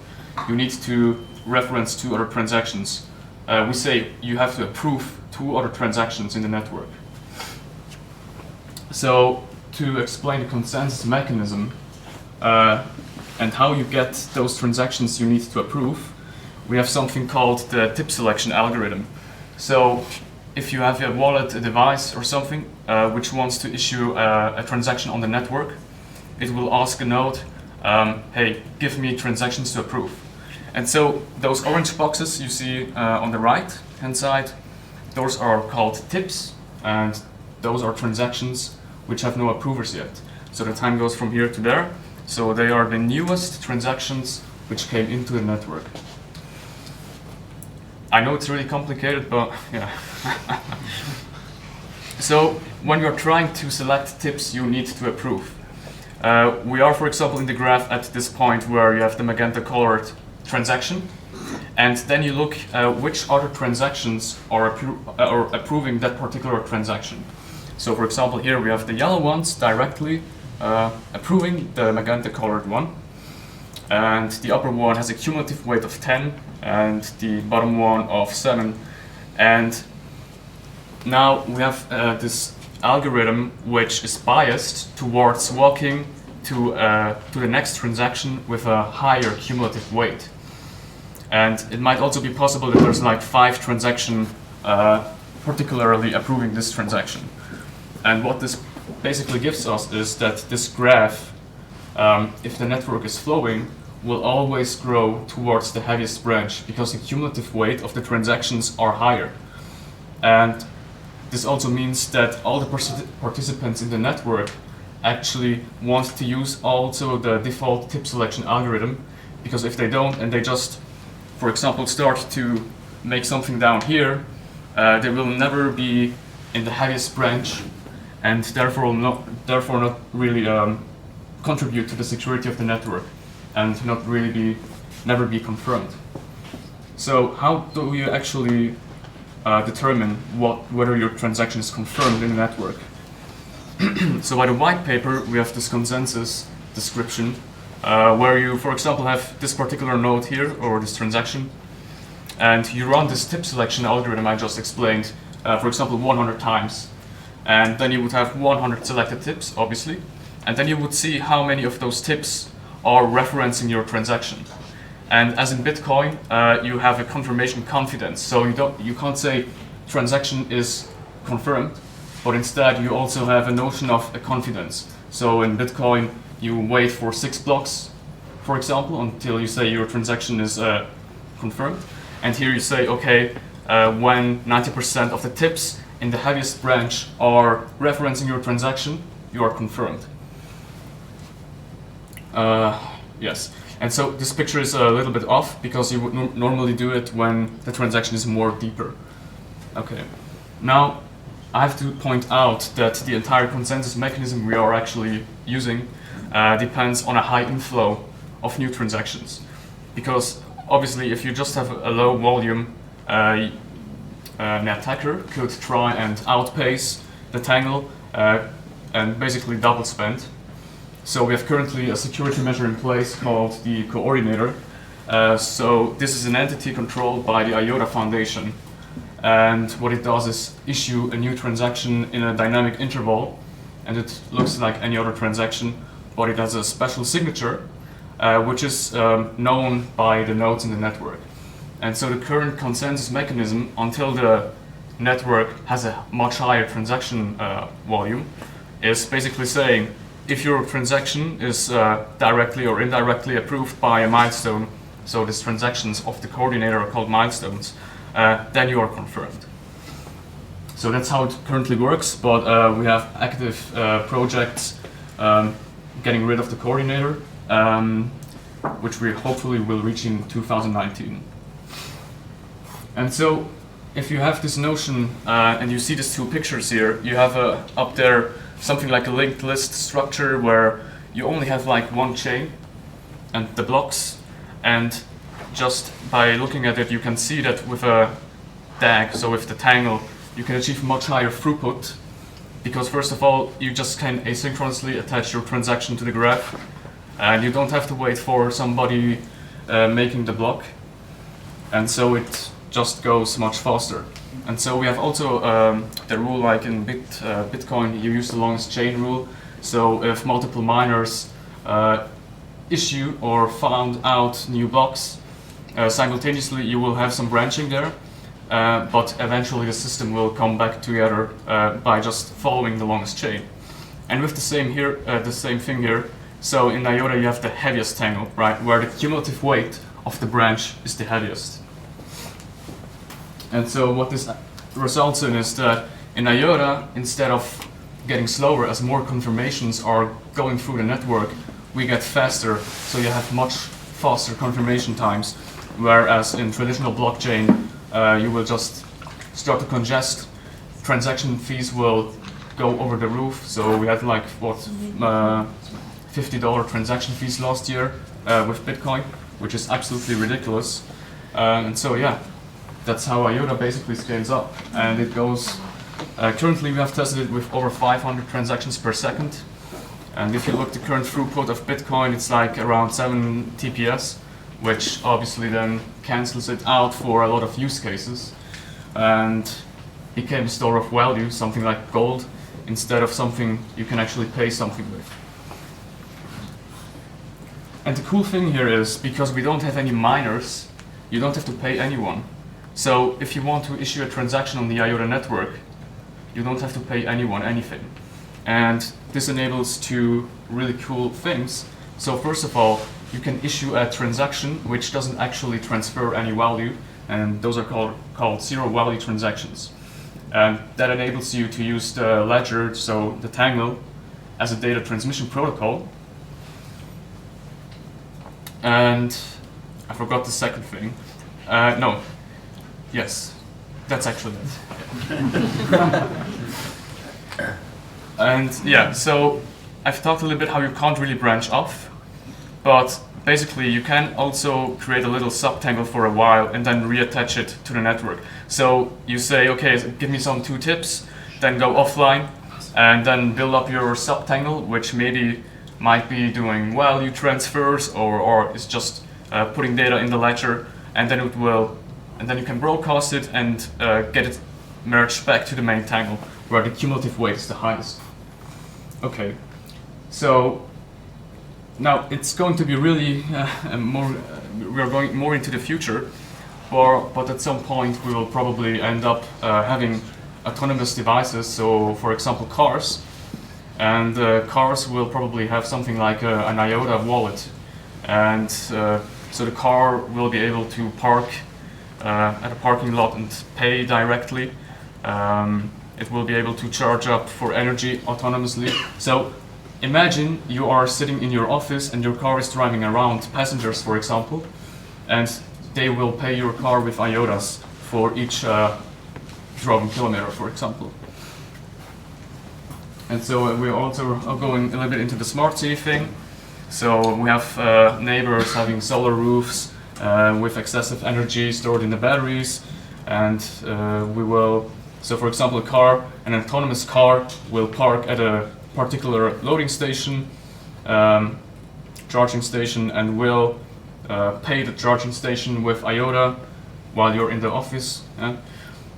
you need to reference 2 other transactions. We say you have to approve 2 other transactions in the network. So to explain the consensus mechanism and how you get those transactions you need to approve, we have something called the tip selection algorithm. So if you have a wallet, a device or something which wants to issue a transaction on the network, it will ask a node, hey, give me transactions to approve. And so those orange boxes you see on the right hand side, those are called tips, and those are transactions which have no approvers yet. So the time goes from here to there. So they are the newest transactions which came into the network. I know it's really complicated, but yeah. So when you're trying to select tips you need to approve. We are, for example, in the graph at this point where you have the magenta colored transaction, and then you look which other transactions are approving that particular transaction. So for example, here we have the yellow ones directly approving the magenta colored one, and the upper one has a cumulative weight of 10 and the bottom one of 7. And now we have this algorithm which is biased towards walking to the next transaction with a higher cumulative weight. And it might also be possible that there's like 5 transactions particularly approving this transaction. And what this basically gives us is that this graph, if the network is flowing, will always grow towards the heaviest branch because the cumulative weight of the transactions are higher. And this also means that all the participants in the network actually want to use also the default tip selection algorithm, because if they don't and they just, for example, start to make something down here, they will never be in the heaviest branch, and therefore not really contribute to the security of the network, and never be confirmed. So how do you actually determine whether your transaction is confirmed in the network? So by the white paper we have this consensus description where you, for example, have this particular node here or this transaction, and you run this tip selection algorithm I just explained, for example, 100 times. And then you would have 100 selected tips, obviously, and then you would see how many of those tips are referencing your transaction. And as in Bitcoin, you have a confirmation confidence. So you can't say transaction is confirmed, but instead you also have a notion of a confidence. So in Bitcoin, you wait for 6 blocks, for example, until you say your transaction is confirmed. And here you say, okay, when 90% of the tips in the heaviest branch are referencing your transaction, you are confirmed. Yes. And so this picture is a little bit off because you would normally do it when the transaction is more deeper. Okay. Now, I have to point out that the entire consensus mechanism we are actually using depends on a high inflow of new transactions. Because obviously, if you just have a low volume, an attacker could try and outpace the tangle and basically double spend. So we have currently a security measure in place called the coordinator. So this is an entity controlled by the IOTA Foundation. And what it does is issue a new transaction in a dynamic interval. And it looks like any other transaction, but it has a special signature, which is known by the nodes in the network. And so the current consensus mechanism, until the network has a much higher transaction volume, is basically saying, if your transaction is directly or indirectly approved by a milestone, so these transactions of the coordinator are called milestones, then you are confirmed. So that's how it currently works, but we have active projects getting rid of the coordinator, which we hopefully will reach in 2019. And so if you have this notion, and you see these two pictures here, you have up there something like a linked list structure where you only have like one chain and the blocks, and just by looking at it you can see that with a DAG, so with the tangle, you can achieve much higher throughput because first of all you just can asynchronously attach your transaction to the graph and you don't have to wait for somebody making the block, and so it just goes much faster. And so we have also the rule, like in Bitcoin, you use the longest chain rule. So if multiple miners issue or found out new blocks simultaneously, you will have some branching there, but eventually the system will come back together by just following the longest chain. And with the same thing here. So in IOTA, you have the heaviest tangle, right, where the cumulative weight of the branch is the heaviest. And so what this results in is that in IOTA, instead of getting slower as more confirmations are going through the network, we get faster, so you have much faster confirmation times, whereas in traditional blockchain, you will just start to congest, transaction fees will go over the roof, so we had like, what, $50 transaction fees last year with Bitcoin, which is absolutely ridiculous. And so yeah, that's how IOTA basically scales up, and it goes. Currently, we have tested it with over 500 transactions per second, and if you look at the current throughput of Bitcoin, it's like around 7 TPS, which obviously then cancels it out for a lot of use cases, and became a store of value, something like gold, instead of something you can actually pay something with. And the cool thing here is, because we don't have any miners, you don't have to pay anyone. So if you want to issue a transaction on the IOTA network, you don't have to pay anyone anything. And this enables two really cool things. So first of all, you can issue a transaction which doesn't actually transfer any value, and those are called zero value transactions. And that enables you to use the ledger, so the tangle, as a data transmission protocol. And I forgot the second thing. No. Yes, that's actually it. And yeah, so I've talked a little bit how you can't really branch off, but basically you can also create a little subtangle for a while and then reattach it to the network. So you say, okay, give me some 2 tips, then go offline, and then build up your subtangle, which maybe might be doing value transfers or is just putting data in the ledger, and then it will. And then you can broadcast it and get it merged back to the main tangle, where the cumulative weight is the highest. Okay, so Now it's going to be really we are going more into the future, but at some point we will probably end up having autonomous devices. So, for example, cars, and cars will probably have something like an IOTA wallet, and so the car will be able to park at a parking lot and pay directly. It will be able to charge up for energy autonomously. So imagine you are sitting in your office and your car is driving around passengers, for example, and they will pay your car with IOTAs for each driven kilometer, for example. And so we also are going a little bit into the smart city thing. So we have neighbors having solar roofs with excessive energy stored in the batteries, and we will, so for example, an autonomous car will park at a particular loading station, charging station, and will pay the charging station with IOTA while you're in the office.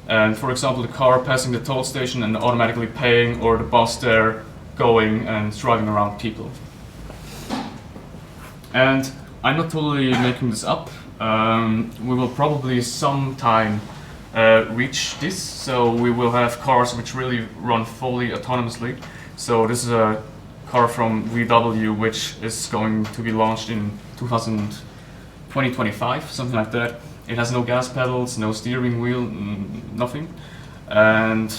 And for example, the car passing the toll station and automatically paying, or the bus there going and driving around people. And I'm not totally making this up. We will probably sometime reach this, so we will have cars which really run fully autonomously. So this is a car from VW which is going to be launched in 2025, something like that. It has no gas pedals, no steering wheel, nothing. And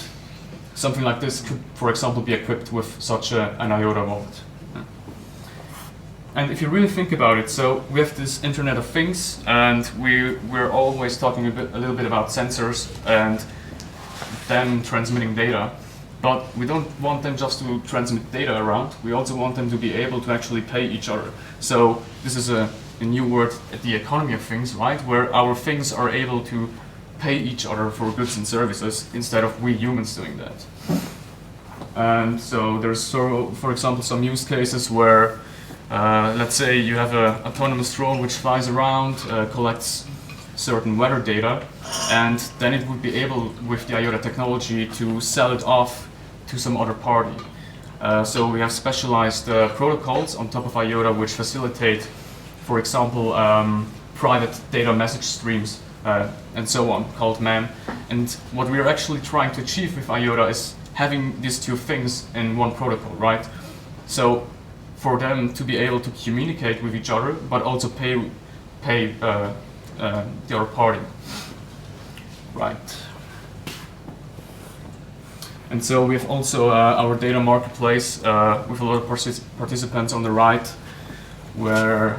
something like this could, for example, be equipped with such an IOTA wallet. And if you really think about it, so we have this Internet of Things, and we're always talking a little bit about sensors and them transmitting data. But we don't want them just to transmit data around. We also want them to be able to actually pay each other. So this is a new word, the economy of things, right? Where our things are able to pay each other for goods and services instead of we humans doing that. And so there's, for example, some use cases where let's say you have an autonomous drone which flies around, collects certain weather data, and then it would be able, with the IOTA technology, to sell it off to some other party. So we have specialized protocols on top of IOTA which facilitate, for example, private data message streams and so on, called MAM. And what we are actually trying to achieve with IOTA is having these two things in one protocol, right? So for them to be able to communicate with each other, but also pay the other party, right? And so we have also our data marketplace with a lot of participants on the right, where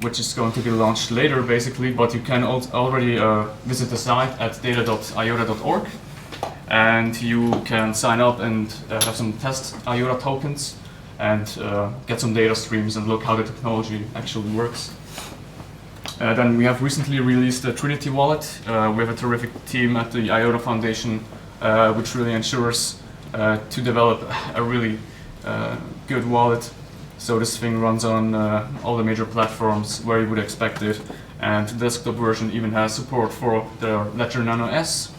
which is going to be launched later, basically. But you can already visit the site at data.iota.org. And you can sign up and have some test IOTA tokens and get some data streams and look how the technology actually works. Then we have recently released the Trinity wallet. We have a terrific team at the IOTA Foundation which really ensures to develop a really good wallet. So this thing runs on all the major platforms where you would expect it, and the desktop version even has support for the Ledger Nano S.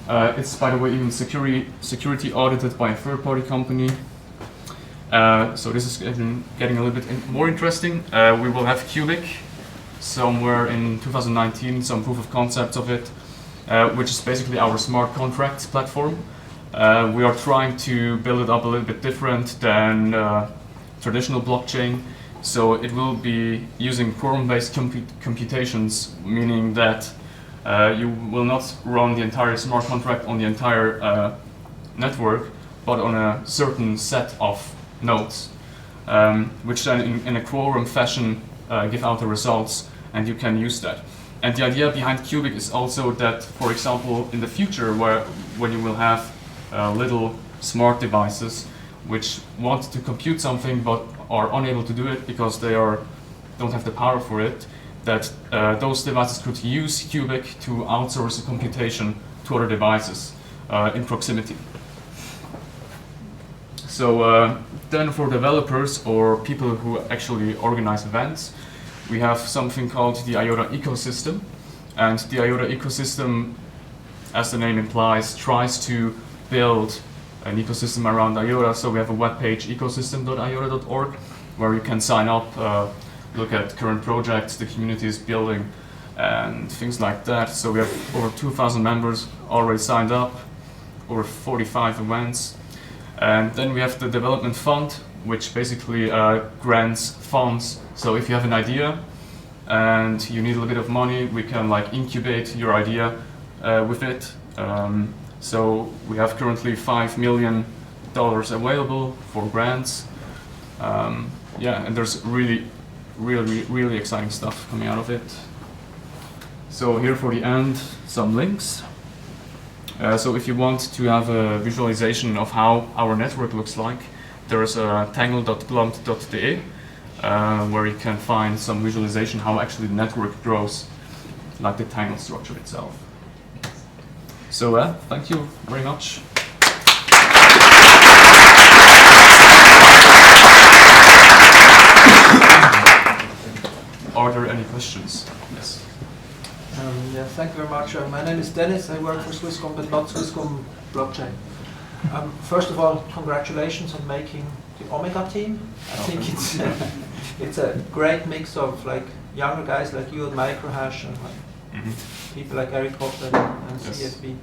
It's, by the way, even security audited by a third-party company. So this is getting a little bit more interesting. We will have Cubic somewhere in 2019, some proof of concepts of it, which is basically our smart contracts platform. We are trying to build it up a little bit different than traditional blockchain. So it will be using quorum-based computations, meaning that you will not run the entire smart contract on the entire network, but on a certain set of nodes, which then in a quorum fashion give out the results, and you can use that. And the idea behind Cubic is also that, for example, in the future, when you will have little smart devices which want to compute something but are unable to do it because they don't have the power for it, that those devices could use Cubic to outsource the computation to other devices in proximity. So then for developers or people who actually organize events, we have something called the IOTA ecosystem. And the IOTA ecosystem, as the name implies, tries to build an ecosystem around IOTA. So we have a web page, ecosystem.iota.org, where you can sign up, look at current projects the community is building, and things like that. So we have over 2,000 members already signed up, over 45 events. And then we have the development fund, which basically grants funds. So if you have an idea and you need a little bit of money, we can like incubate your idea with it. So we have currently $5 million available for grants. Yeah, and there's really exciting stuff coming out of it. So here for the end, some links. So if you want to have a visualization of how our network looks like, there is a tangle.blunt.de where you can find some visualization how actually the network grows, like the Tangle structure itself. So thank you very much. Are there any questions? Yes. Yeah, thank you very much. My name is Dennis. I work for Swisscom, but not Swisscom blockchain. First of all, congratulations on making the Omega team. I think it's a great mix of like younger guys like you at Microhash and like people like Eric Hoffman and CSB.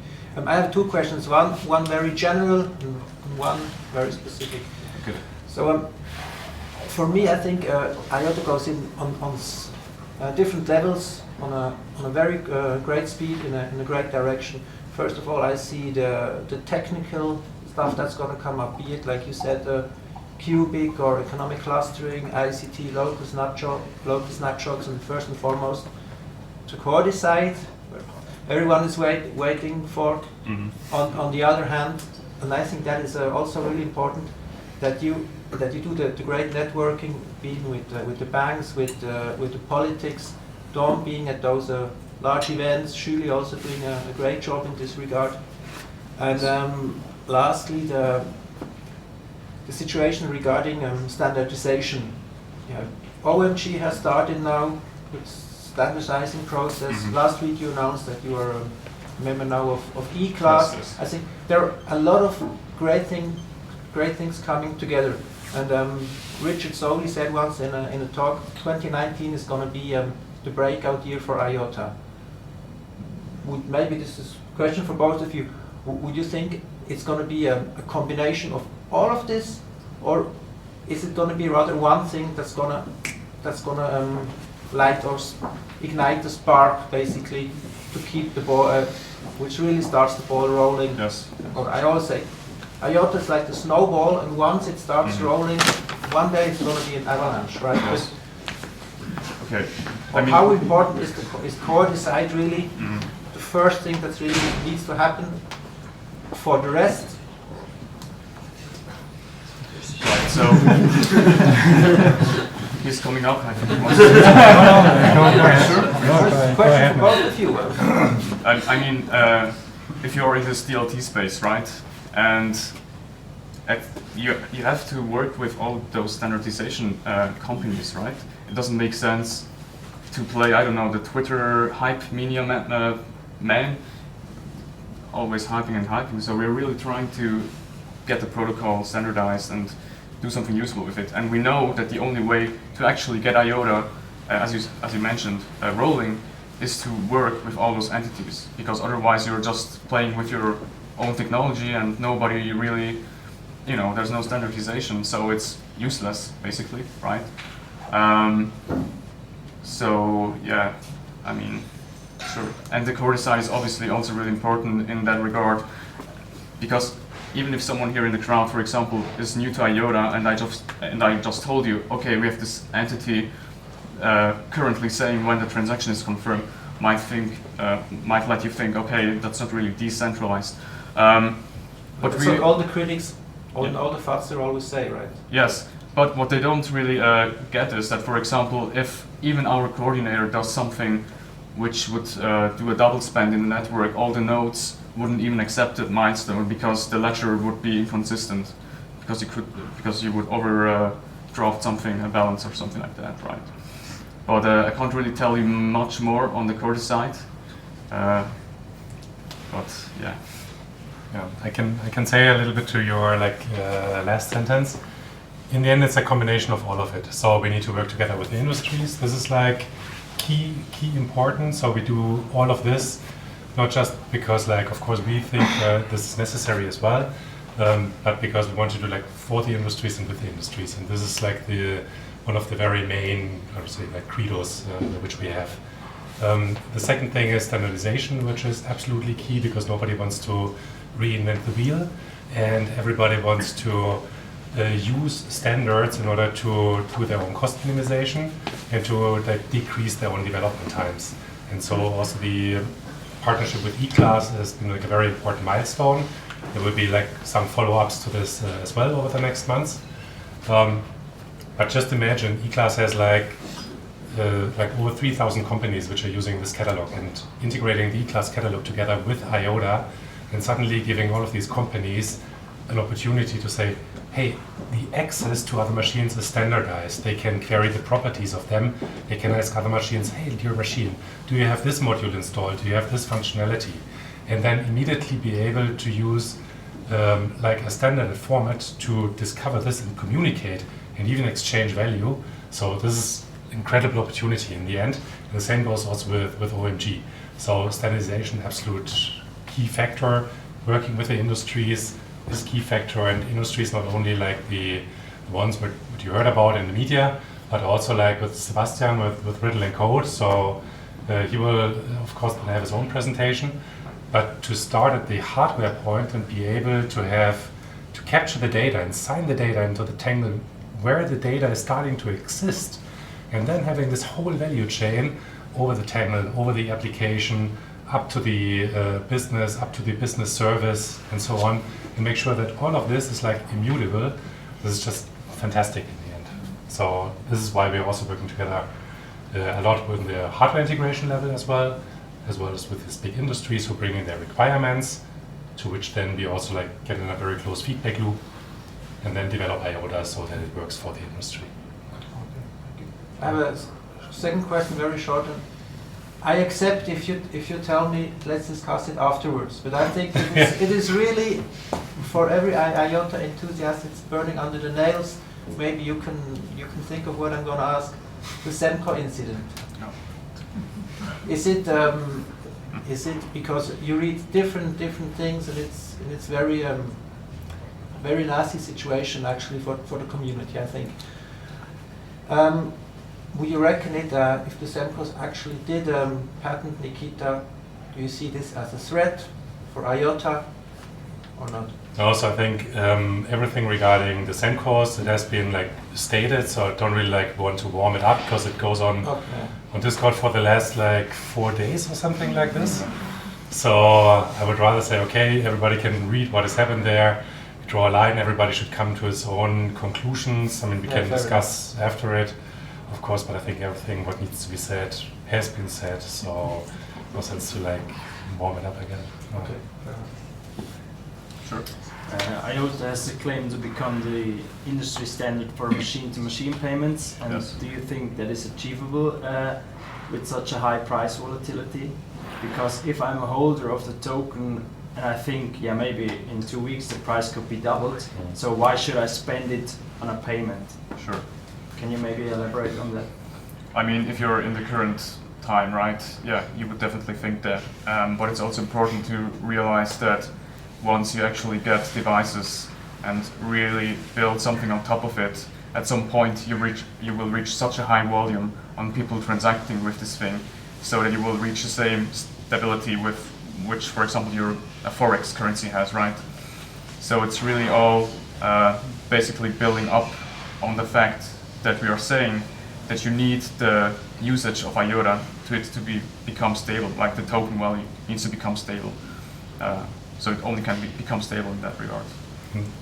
I have two questions. One very general and one very specific. Okay. So for me, I think IOTA goes in on different levels on a very great speed in a great direction. First of all, I see the technical stuff that's going to come up, be it like you said, cubic or economic clustering, ICT, local snapshots, and first and foremost, the core side, where everyone is waiting for. On the other hand, and I think that is also really important, that you do the great networking, being with the banks, with the politics, Dom being at those large events, Shuli also doing a great job in this regard. And lastly, the situation regarding standardization. OMG has started now with standardizing process. Last week you announced that you are a member now of E-Class. Yes. I think there are a lot of great things coming together. And Richard Soley said once in a talk, 2019 is going to be the breakout year for IOTA. Maybe this is a question for both of you. Would you think it's going to be a combination of all of this, or is it going to be rather one thing that's gonna light or ignite the spark, basically, to keep the ball, which really starts the ball rolling? Yes. Or I always say, IOTA is like the snowball, and once it starts rolling, one day it's going to be an avalanche, right? Yes. Okay. How important is core design really the first thing that really needs to happen? For the rest, Right, so he's coming up. I think. question for both of you. I mean, if you're in this DLT space, right, and you have to work with all those standardization companies, right? It doesn't make sense to play, I don't know, the Twitter hype media man, always hyping and hyping. So we're really trying to get the protocol standardized and do something useful with it. And we know that the only way to actually get IOTA, as you mentioned, rolling, is to work with all those entities, because otherwise you're just playing with your own technology and nobody really, there's no standardization, so it's useless, basically, right? So yeah, I mean, sure. And the core design is obviously also really important in that regard, because even if someone here in the crowd, for example, is new to IOTA, and I just told you, okay, we have this entity currently saying when the transaction is confirmed, might let you think, okay, that's not really decentralized. But that's what all the critics, all the FATs always say, right? Yes, but what they don't really get is that, for example, if even our coordinator does something which would do a double spend in the network, all the nodes wouldn't even accept that milestone because the ledger would be inconsistent, because you would overdraft something, a balance or something like that, right? But I can't really tell you much more on the core side. But yeah. Yeah, I can say a little bit to your last sentence. In the end, it's a combination of all of it. So we need to work together with the industries. This is like key important. So we do all of this, not just because of course we think this is necessary as well, but because we want to do for the industries and with the industries. And this is one of the very main, I would say, credos which we have. The second thing is standardization, which is absolutely key because nobody wants to reinvent the wheel, and everybody wants to use standards in order to do their own cost minimization and to decrease their own development times. And so also the partnership with eClass has been a very important milestone. There will be some follow-ups to this as well over the next months. But just imagine eClass has over 3,000 companies which are using this catalog, and integrating the eClass catalog together with IOTA and suddenly giving all of these companies an opportunity to say, hey, the access to other machines is standardized. They can query the properties of them. They can ask other machines, hey, dear machine, do you have this module installed? Do you have this functionality? And then immediately be able to use a standard format to discover this and communicate and even exchange value. So this is incredible opportunity in the end. And the same goes also with OMG. So standardization, absolute key factor. Working with the industries is key factor, and industries not only the ones what you heard about in the media, but also with Sebastian with Riddle&Code. So he will of course have his own presentation, but to start at the hardware point and be able to capture the data and sign the data into the tangle where the data is starting to exist, and then having this whole value chain over the tangle, over the application, up to the business, up to the business service, and so on, and make sure that all of this is immutable. This is just fantastic in the end. So this is why we're also working together a lot with the hardware integration level as well as with these big industries who bring in their requirements, to which then we also get in a very close feedback loop, and then develop IOTA so that it works for the industry. I have a second question, very short. I accept if you tell me let's discuss it afterwards, but I think it is really for every IOTA enthusiast, it's burning under the nails. Maybe you can think of what I'm going to ask. The Semco incident. No. Is it because you read different things, and it's very very nasty situation actually for the community, I think. Would you reckon it if the Semcos actually did patent Nikita? Do you see this as a threat for IOTA or not? Also, I think everything regarding the Semcos, it has been stated, so I don't really want to warm it up because it goes on on Discord for the last 4 days or something like this. So I would rather say, okay, everybody can read what has happened there, draw a line, everybody should come to his own conclusions. I mean, we can discuss after it, of course, but I think everything what needs to be said has been said, so no sense to warm it up again. Okay. Sure. IOTA has the claim to become the industry standard for machine-to-machine payments, and Yes. do you think that is achievable with such a high price volatility? Because if I'm a holder of the token, and I think, yeah, maybe in 2 weeks the price could be doubled, so why should I spend it on a payment? Sure. Can you maybe elaborate on that? I mean, if you're in the current time, right, yeah, you would definitely think that. But it's also important to realize that once you actually get devices and really build something on top of it, at some point you will reach such a high volume on people transacting with this thing, so that you will reach the same stability with which, for example, a forex currency has, right? So it's really all basically building up on the fact that we are saying that you need the usage of IOTA to it to become stable, like the token value needs to become stable. So it only can become stable in that regard,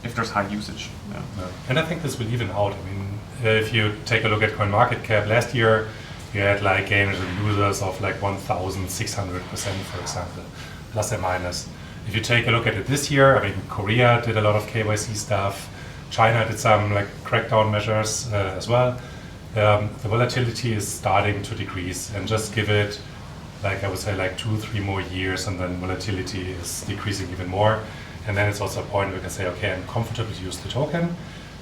if there's high usage. Yeah. And I think this will even out. I mean, if you take a look at CoinMarketCap last year, you had gainers and losers of 1,600%, for example, plus or minus. If you take a look at it this year, I mean, Korea did a lot of KYC stuff. China did some crackdown measures as well. The volatility is starting to decrease, and just give it, I would say, 2-3 more years, and then volatility is decreasing even more. And then it's also a point where we can say, okay, I'm comfortable to use the token.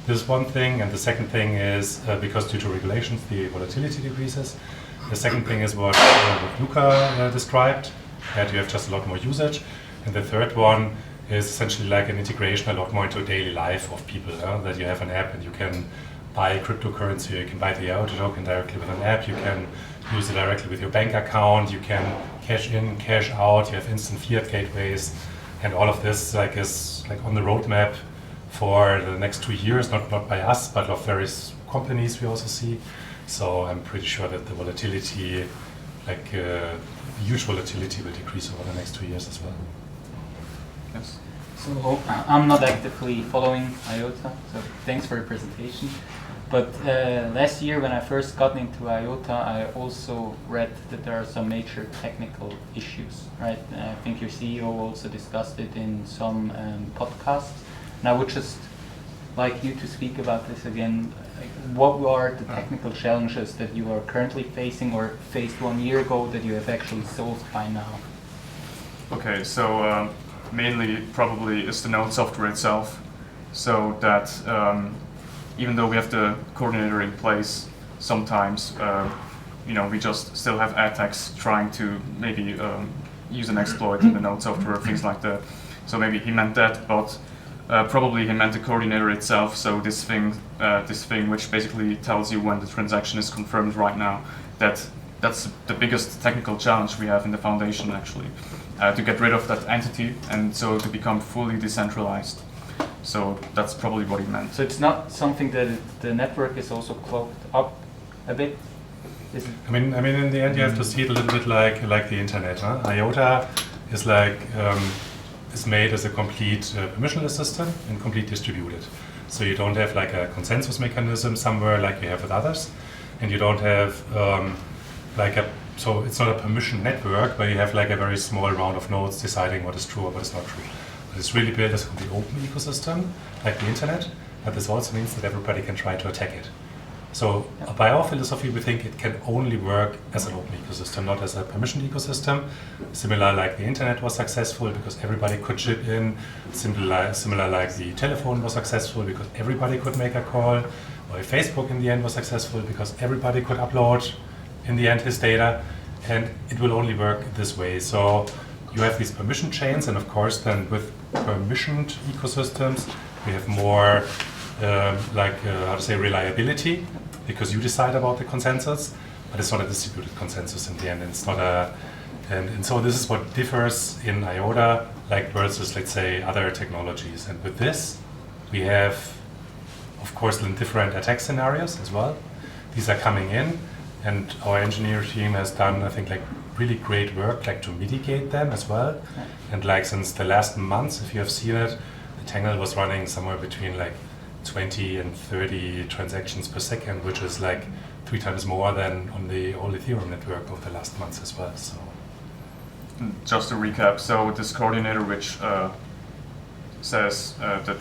This is one thing. And the second thing is, because due to regulations, the volatility decreases. The second thing is what Luca described, that you have just a lot more usage. And the third one is essentially like an integration a lot more into daily life of people, that you have an app and you can buy cryptocurrency, you can buy the IOTA token directly with an app, you can use it directly with your bank account, you can cash in, cash out, you have instant fiat gateways, and all of this is on the roadmap for the next 2 years, not by us, but of various companies we also see. So I'm pretty sure that the volatility, huge volatility, will decrease over the next 2 years as well. Yes. So I'm not actively following IOTA, so thanks for your presentation. But last year when I first got into IOTA, I also read that there are some major technical issues, right? I think your CEO also discussed it in some podcasts. And I would just like you to speak about this again. What are the technical challenges that you are currently facing or faced 1 year ago that you have actually solved by now? Okay, so mainly probably is the node software itself, so that even though we have the coordinator in place, sometimes we just still have attacks trying to maybe use an exploit in the node software, things like that. So maybe he meant that, but probably he meant the coordinator itself. So this thing which basically tells you when the transaction is confirmed right now. That's the biggest technical challenge we have in the foundation, actually, to get rid of that entity and so to become fully decentralized. So that's probably what he meant. So it's not something that the network is also clogged up a bit? Is it? I mean, in the end, you have to see it a little bit like the internet. Huh? IOTA is is made as a complete permissionless system and complete distributed. So you don't have like a consensus mechanism somewhere like you have with others, and you don't have so it's not a permission network where you have like a very small round of nodes deciding what is true or what is not true. But it's really built as a complete open ecosystem, like the internet, but this also means that everybody can try to attack it. So by our philosophy, we think it can only work as an open ecosystem, not as a permissioned ecosystem. Similar like the internet was successful because everybody could chip in. Similar like the telephone was successful because everybody could make a call. Or Facebook in the end was successful because everybody could upload in the end his data. And it will only work this way. So you have these permission chains, and of course then with permissioned ecosystems, we have more reliability, because you decide about the consensus, but it's not a distributed consensus in the end. And it's not and so this is what differs in IOTA, versus, let's say, other technologies. And with this, we have, of course, different attack scenarios as well. These are coming in, and our engineer team has done, I think, really great work, to mitigate them as well. And since the last months, if you have seen it, the Tangle was running somewhere between 20 and 30 transactions per second, which is 3 times more than on the old Ethereum network over the last months as well. So, just to recap, so this coordinator which says the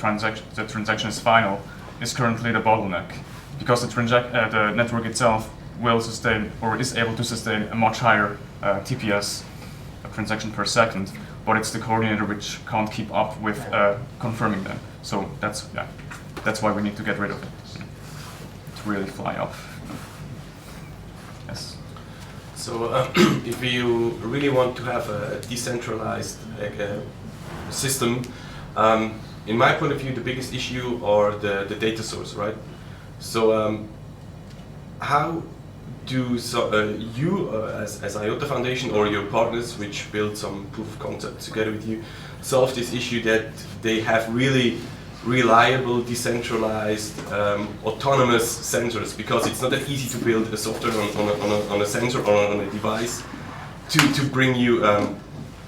transaction is final is currently the bottleneck, because the network itself will sustain or is able to sustain a much higher TPS, a transaction per second, but it's the coordinator which can't keep up with confirming them. So that's why we need to get rid of it to really fly off. Yes. So if you really want to have a decentralized system, in my point of view, the biggest issue are the data source, right? So how do you, as IOTA Foundation, or your partners, which build some proof of concept together with you, solve this issue that they have really reliable, decentralized, autonomous sensors? Because it's not that easy to build a software on a sensor or on a device to bring you,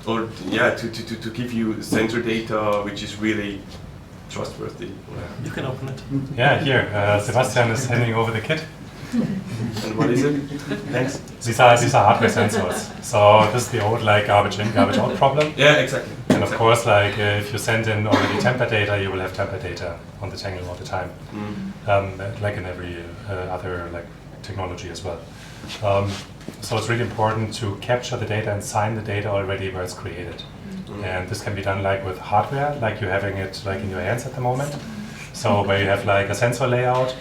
to give you sensor data which is really trustworthy. You can open it. Yeah, here, Sebastian is handing over the kit. And what is it? Thanks. These are hardware sensors. So this is the old garbage in, garbage out problem. Yeah, exactly. And of course, if you send in already temper data, you will have temper data on the Tangle all the time, like in every other technology as well. So it's really important to capture the data and sign the data already where it's created. And this can be done like with hardware, like you're having it like in your hands at the moment. So where you have like a sensor layout,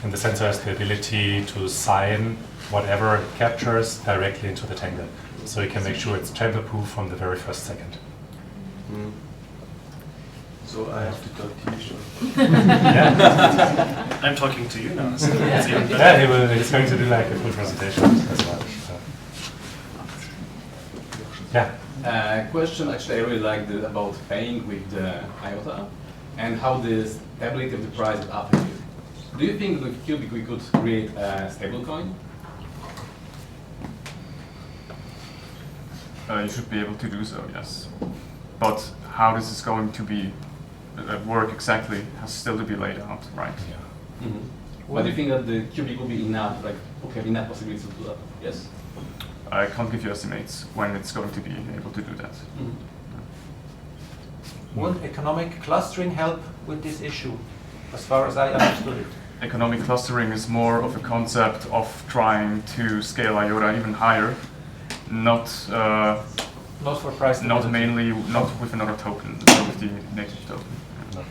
and the sensor has the ability to sign whatever it captures directly into the tangle. So you can make sure it's tamper proof from the very first second. So I have to talk to you, Sean. Yeah. I'm talking to you now. So yeah, he's going to do like a full presentation as well. So. Yeah. Question actually I really liked about paying with the IOTA and how the stability of the price is affected. Do you think with Cubic we could create a stablecoin? You should be able to do so, yes. But how this is going to be work exactly has still to be laid out, right? Yeah. But do you think that the Cubic will be enough, like, okay, enough possibilities to do that? Yes. I can't give you estimates when it's going to be able to do that. Would economic clustering help with this issue, as far as I understood it? Economic clustering is more of a concept of trying to scale IOTA even higher, not for price. Not mainly, not with another token, but with the native token. No.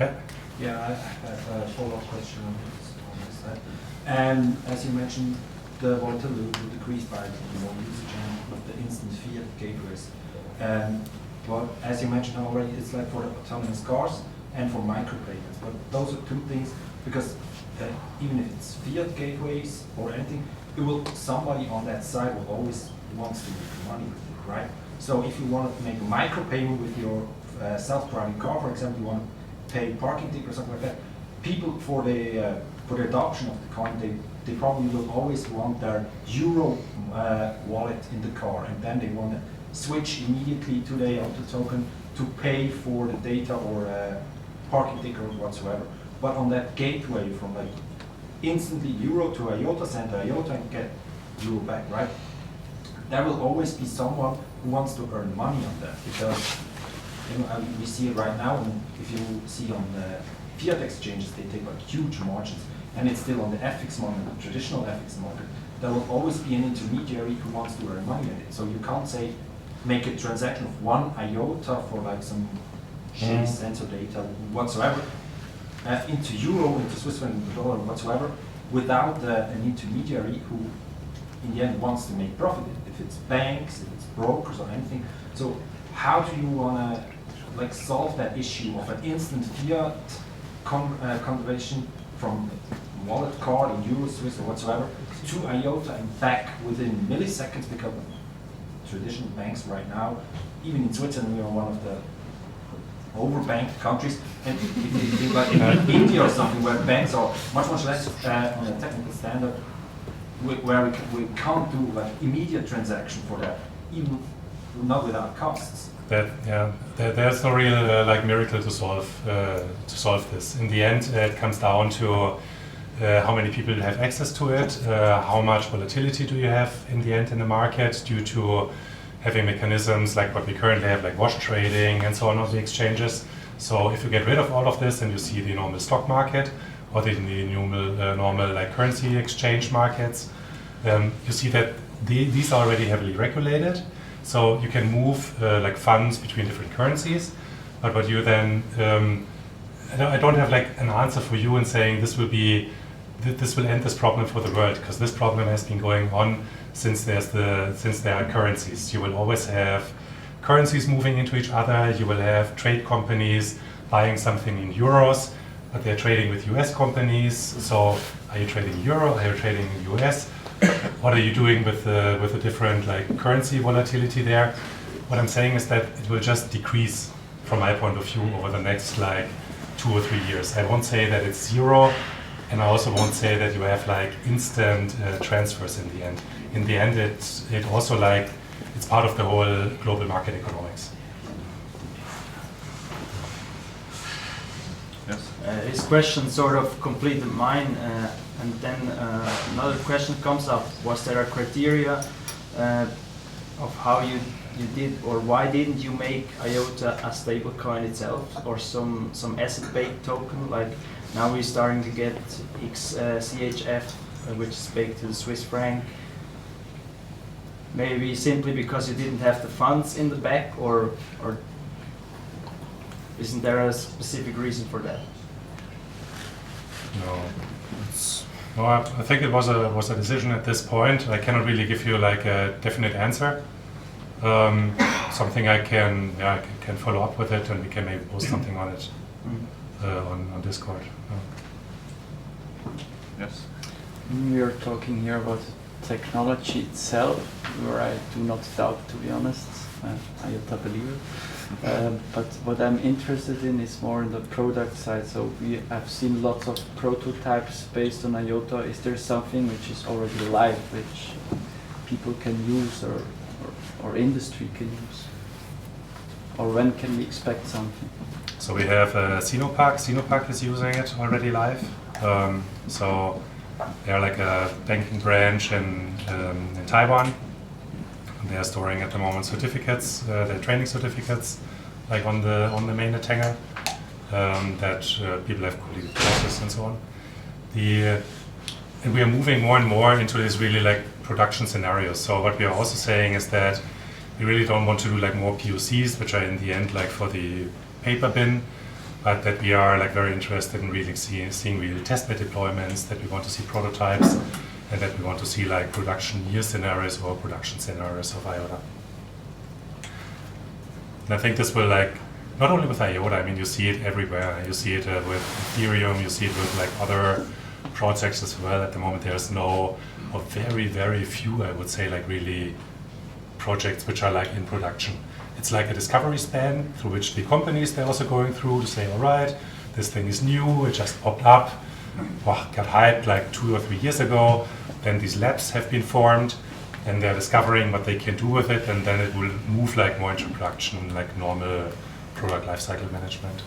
Yeah. Yeah, I have a follow-up question on this side. And as you mentioned, the volatility will decrease by the more usage and of the instant fiat gateways. Well, as you mentioned already, it's like for the autonomous cars and for micropayments. But those are two things, because even if it's fiat gateways or anything, it will, somebody on that side will always wants to make money with it, right? So if you want to make a micropayment with your self-driving car, for example, you want to pay parking ticket or something like that, people for the adoption of the coin, they probably will always want their euro wallet in the car, and then they want to switch immediately to the IOTA token to pay for the data or parking ticket or whatsoever. But on that gateway from like instantly euro to IOTA, send to IOTA and get euro back, right? There will always be someone who wants to earn money on that, because you know, we see it right now, and if you see on the fiat exchanges, they take like huge margins, and it's still on the FX market, the traditional FX market. There will always be an intermediary who wants to earn money on it. So you can't say, make a transaction of 1 IOTA for like some shitty sensor data whatsoever, into euro, into Swiss franc, into dollar, whatsoever, without an intermediary who in the end wants to make profit, if it's banks, if it's brokers or anything. So how do you want to like solve that issue of an instant fiat conversion from wallet card in euro, Swiss or whatsoever to IOTA and back within milliseconds, because traditional banks right now, even in Switzerland, we are one of the overbanked countries, and if you think like in India or something, where banks are much less on a technical standard, where we can't do like immediate transaction for that, even not without costs. There's no real like miracle to solve this. In the end, it comes down to how many people have access to it, how much volatility do you have in the end in the market due to having mechanisms like what we currently have, like wash trading and so on the exchanges. So if you get rid of all of this and you see the normal stock market or the normal like currency exchange markets, you see that these are already heavily regulated. So you can move like funds between different currencies, but what you then, I don't have like an answer for you in saying this will end this problem for the world, because this problem has been going on since there are currencies. You will always have currencies moving into each other. You will have trade companies buying something in euros, but they're trading with US companies. So are you trading euro? Are you trading US? What are you doing with the different like currency volatility there? What I'm saying is that it will just decrease from my point of view over the next like 2 or 3 years. I won't say that it's zero, and I also won't say that you have like instant transfers in the end. In the end, it also like it's part of the whole global market economics. Yes. His question sort of completed mine, and then another question comes up. Was there a criteria of how you did, or why didn't you make IOTA a stable coin itself, or some asset-based token? Like now we're starting to get CHF, which is baked to the Swiss franc. maybe simply because you didn't have the funds in the back, or isn't there a specific reason for that? No, no. I think it was a decision at this point. I cannot really give you like a definite answer. Something I can follow up with it, and we can maybe post something on it on Discord. Yes. We are talking here about technology itself, where I do not doubt, to be honest. IOTA believer. But what I'm interested in is more in the product side. So we have seen lots of prototypes based on IOTA. Is there something which is already live, which people can use or industry can use? Or when can we expect something? So we have Sinopac. Sinopac is using it already live. So they're like a banking branch in Taiwan. They are storing at the moment certificates, their training certificates, like on the mainnet hangar, that people have completed courses and so on. And we are moving more and more into this really like production scenarios. So what we are also saying is that we really don't want to do like more POCs, which are in the end like for the paper bin, but that we are like very interested in really seeing real testbed deployments, that we want to see prototypes, and that we want to see like production year scenarios or production scenarios of IOTA. And I think this will like, not only with IOTA, I mean you see it everywhere. You see it with Ethereum, you see it with like other projects as well. At the moment there's or very, very few, I would say, like really projects which are like in production. It's like a discovery span through which the companies they're also going through to say, all right, this thing is new, it just popped up, got hyped like 2 or 3 years ago. Then these labs have been formed, and they're discovering what they can do with it, and then it will move like more into production, like normal product lifecycle management.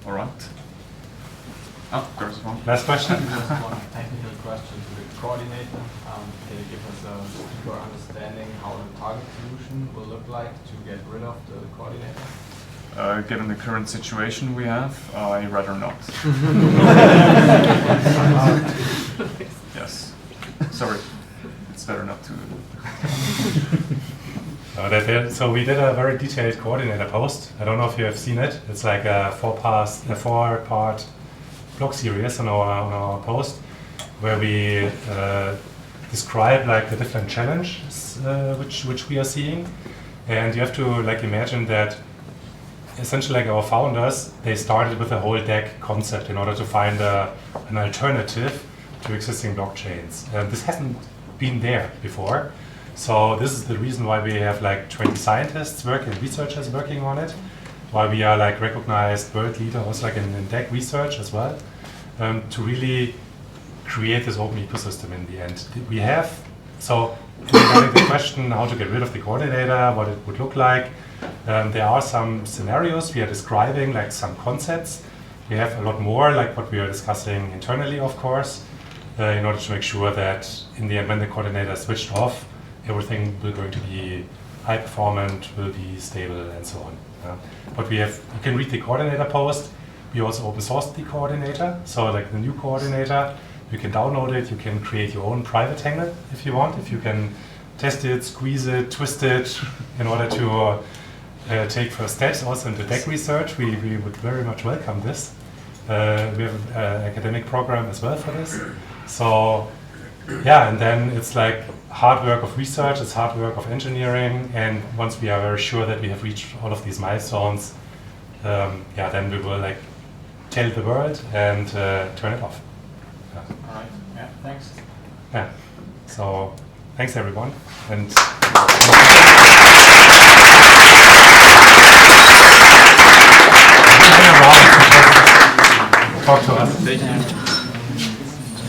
All right. Oh, there's one. Last question. Just one technical question to the coordinator. Can you give us a deeper understanding how the target solution will look like to get rid of the coordinator? Given the current situation we have, I rather not. Yes. Sorry. It's better not to. So we did a very detailed coordinator post. I don't know if you have seen it. It's like a 4-part blog series on our post, where we describe like the different challenges which we are seeing, and you have to like imagine that essentially like our founders, they started with a whole DAG concept in order to find an alternative to existing blockchains. This hasn't been there before, so this is the reason why we have like 20 scientists researchers working on it, why we are like recognized world leader also like in DAG research as well, to really create this open ecosystem in the end. We have, so regarding the question how to get rid of the coordinator, what it would look like, there are some scenarios we are describing, like some concepts. We have a lot more, like what we are discussing internally, of course, in order to make sure that in the end, when the coordinator is switched off, everything will going to be high performant, will be stable, and so on. But we have, you can read the coordinator post. We also open sourced the coordinator, so like the new coordinator, you can download it. You can create your own private hangar if you want. If you can test it, squeeze it, twist it, in order to take first steps also into DAG research, we would very much welcome this. We have an academic program as well for this. So yeah, and then it's like hard work of research, it's hard work of engineering, and once we are very sure that we have reached all of these milestones, yeah, then we will like tell the world and turn it off. Yeah. All right. Yeah. Thanks. Yeah. So thanks everyone, and. Talk to us. Thank you.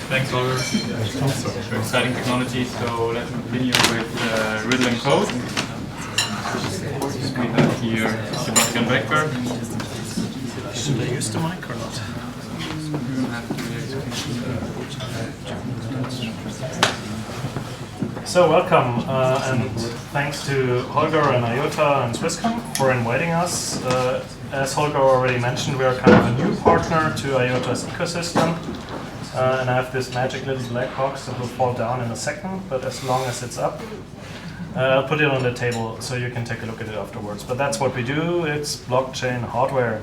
Thanks, Oliver. For exciting technology. So let's continue with Riddle&Code. We have here Sebastian Becker. Should I use the mic or not? So welcome, and thanks to Holger and IOTA and Swisscom for inviting us. As Holger already mentioned, we are kind of a new partner to IOTA's ecosystem. and I have this magic little black box that will fall down in a second, but as long as it's up, I'll put it on the table so you can take a look at it afterwards. But that's what we do. It's blockchain hardware.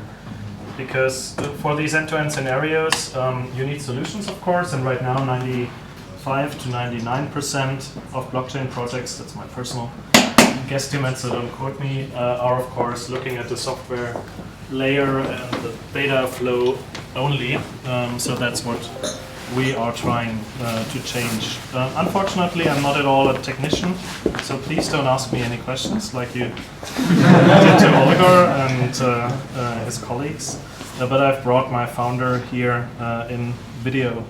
Because for these end-to-end scenarios, you need solutions, of course, and right now 95 to 99% of blockchain projects, that's my personal guesstimate, so don't quote me, are of course looking at the software layer and the data flow only. So that's what we are trying to change. Unfortunately, I'm not at all a technician, so please don't ask me any questions like you did to Holger and his colleagues. But I've brought my founder here in video.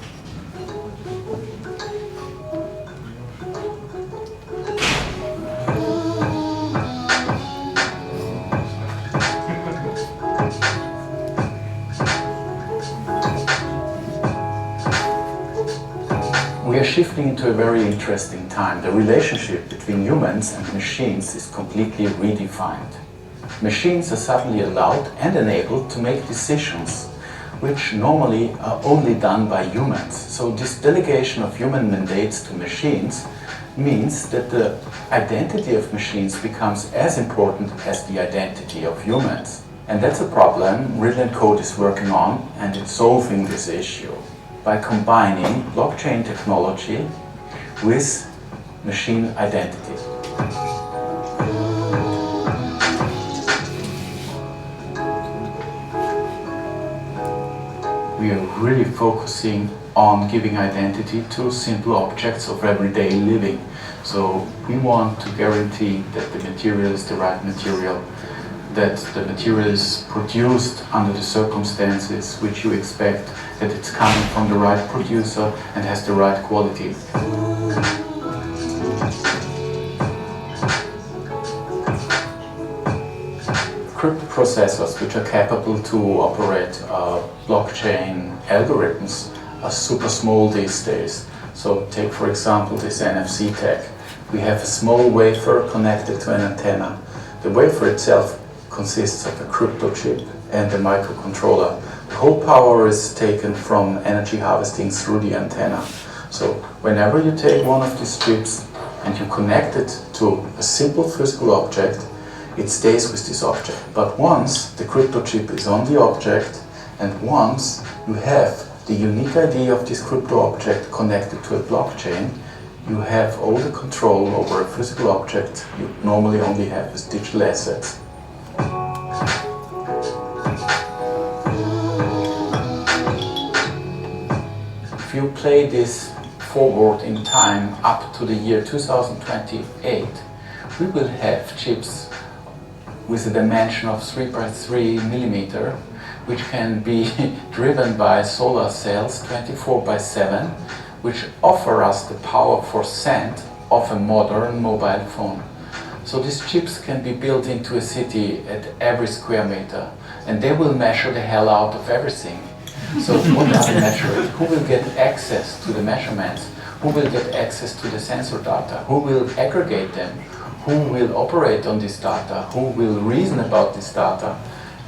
We are shifting into a very interesting time. The relationship between humans and machines is completely redefined. Machines are suddenly allowed and enabled to make decisions which normally are only done by humans. So this delegation of human mandates to machines means that the identity of machines becomes as important as the identity of humans. And that's a problem Riddle&Code is working on, and it's solving this issue by combining blockchain technology with machine identity. We are really focusing on giving identity to simple objects of everyday living. So we want to guarantee that the material is the right material, that the material is produced under the circumstances which you expect, that it's coming from the right producer and has the right quality. Crypto processors which are capable to operate blockchain algorithms are super small these days. So take for example this NFC tag. We have a small wafer connected to an antenna. The wafer itself consists of a crypto chip and a microcontroller. The whole power is taken from energy harvesting through the antenna. So whenever you take one of these chips and you connect it to a simple physical object, it stays with this object. But once the crypto chip is on the object and once you have the unique ID of this crypto object connected to a blockchain, you have all the control over a physical object you normally only have with digital assets. If you play this forward in time up to the year 2028, we will have chips with a dimension of 3 by 3 millimeter, which can be driven by solar cells 24 by 7, which offer us the power for cent of a modern mobile phone. So these chips can be built into a city at every square meter, and they will measure the hell out of everything. So what does it measure? Who will get access to the measurements? Who will get access to the sensor data? Who will aggregate them? Who will operate on this data? Who will reason about this data?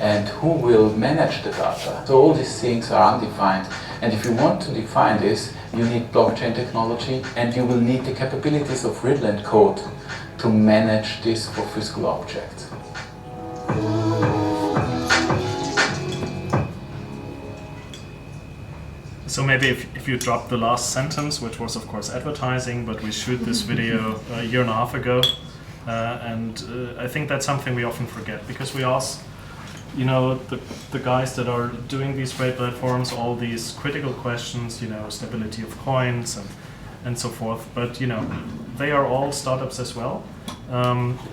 And who will manage the data? So all these things are undefined. And if you want to define this, you need blockchain technology and you will need the capabilities of Riddle&Code to manage this for physical objects. So maybe if you drop the last sentence, which was of course advertising, but we shoot this video a year and a half ago, and I think that's something we often forget, because we ask, you know, the guys that are doing these great platforms all these critical questions, you know, stability of coins and so forth, but you know, they are all startups as well,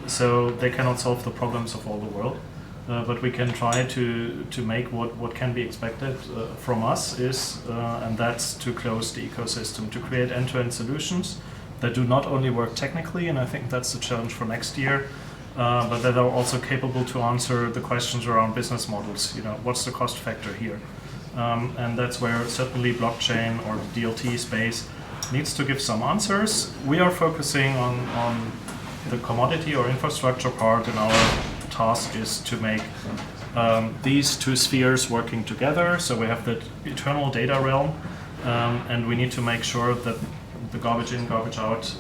so they cannot solve the problems of all the world. But we can try to make what can be expected from us is, and that's to close the ecosystem, to create end-to-end solutions that do not only work technically, and I think that's the challenge for next year, but that are also capable to answer the questions around business models. You know, what's the cost factor here? And that's where certainly blockchain or the DLT space needs to give some answers. We are focusing on the commodity or infrastructure part, and our task is to make these two spheres working together. So we have the eternal data realm, and we need to make sure that the garbage in, garbage out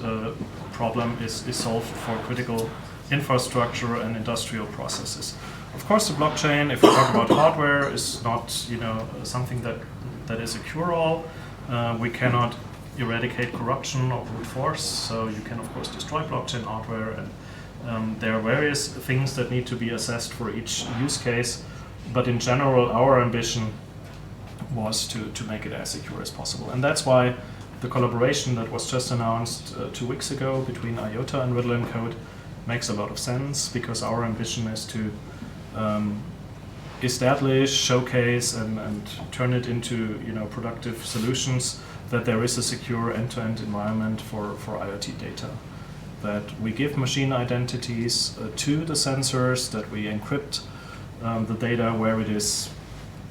problem is solved for critical infrastructure and industrial processes. Of course, the blockchain, if we talk about hardware, is not something that is a cure-all. We cannot eradicate corruption or brute force, so you can of course destroy blockchain hardware, and there are various things that need to be assessed for each use case. But in general, our ambition was to make it as secure as possible, and that's why the collaboration that was just announced 2 weeks ago between IOTA and Riddle&Code makes a lot of sense, because our ambition is to establish, showcase, and turn it into productive solutions, that there is a secure end-to-end environment for IoT data, that we give machine identities to the sensors, that we encrypt the data where it is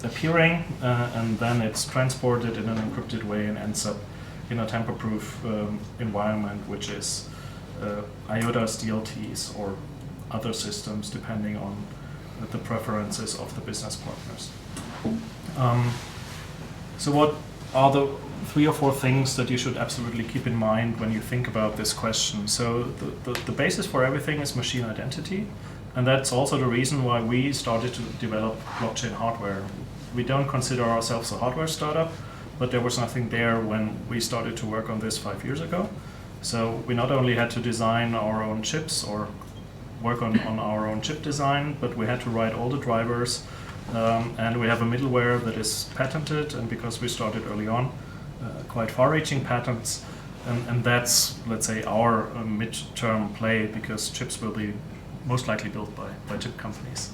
appearing, and then it's transported in an encrypted way and ends up in a tamper-proof environment, which is IOTA's DLTs or other systems, depending on the preferences of the business partners. So what are the 3 or 4 things that you should absolutely keep in mind when you think about this question? So the basis for everything is machine identity, and that's also the reason why we started to develop blockchain hardware. We don't consider ourselves a hardware startup, but there was nothing there when we started to work on this 5 years ago. So we not only had to design our own chips or work on our own chip design, but we had to write all the drivers, and we have a middleware that is patented, and because we started early on, quite far-reaching patents, and that's, let's say, our mid-term play, because chips will be most likely built by chip companies.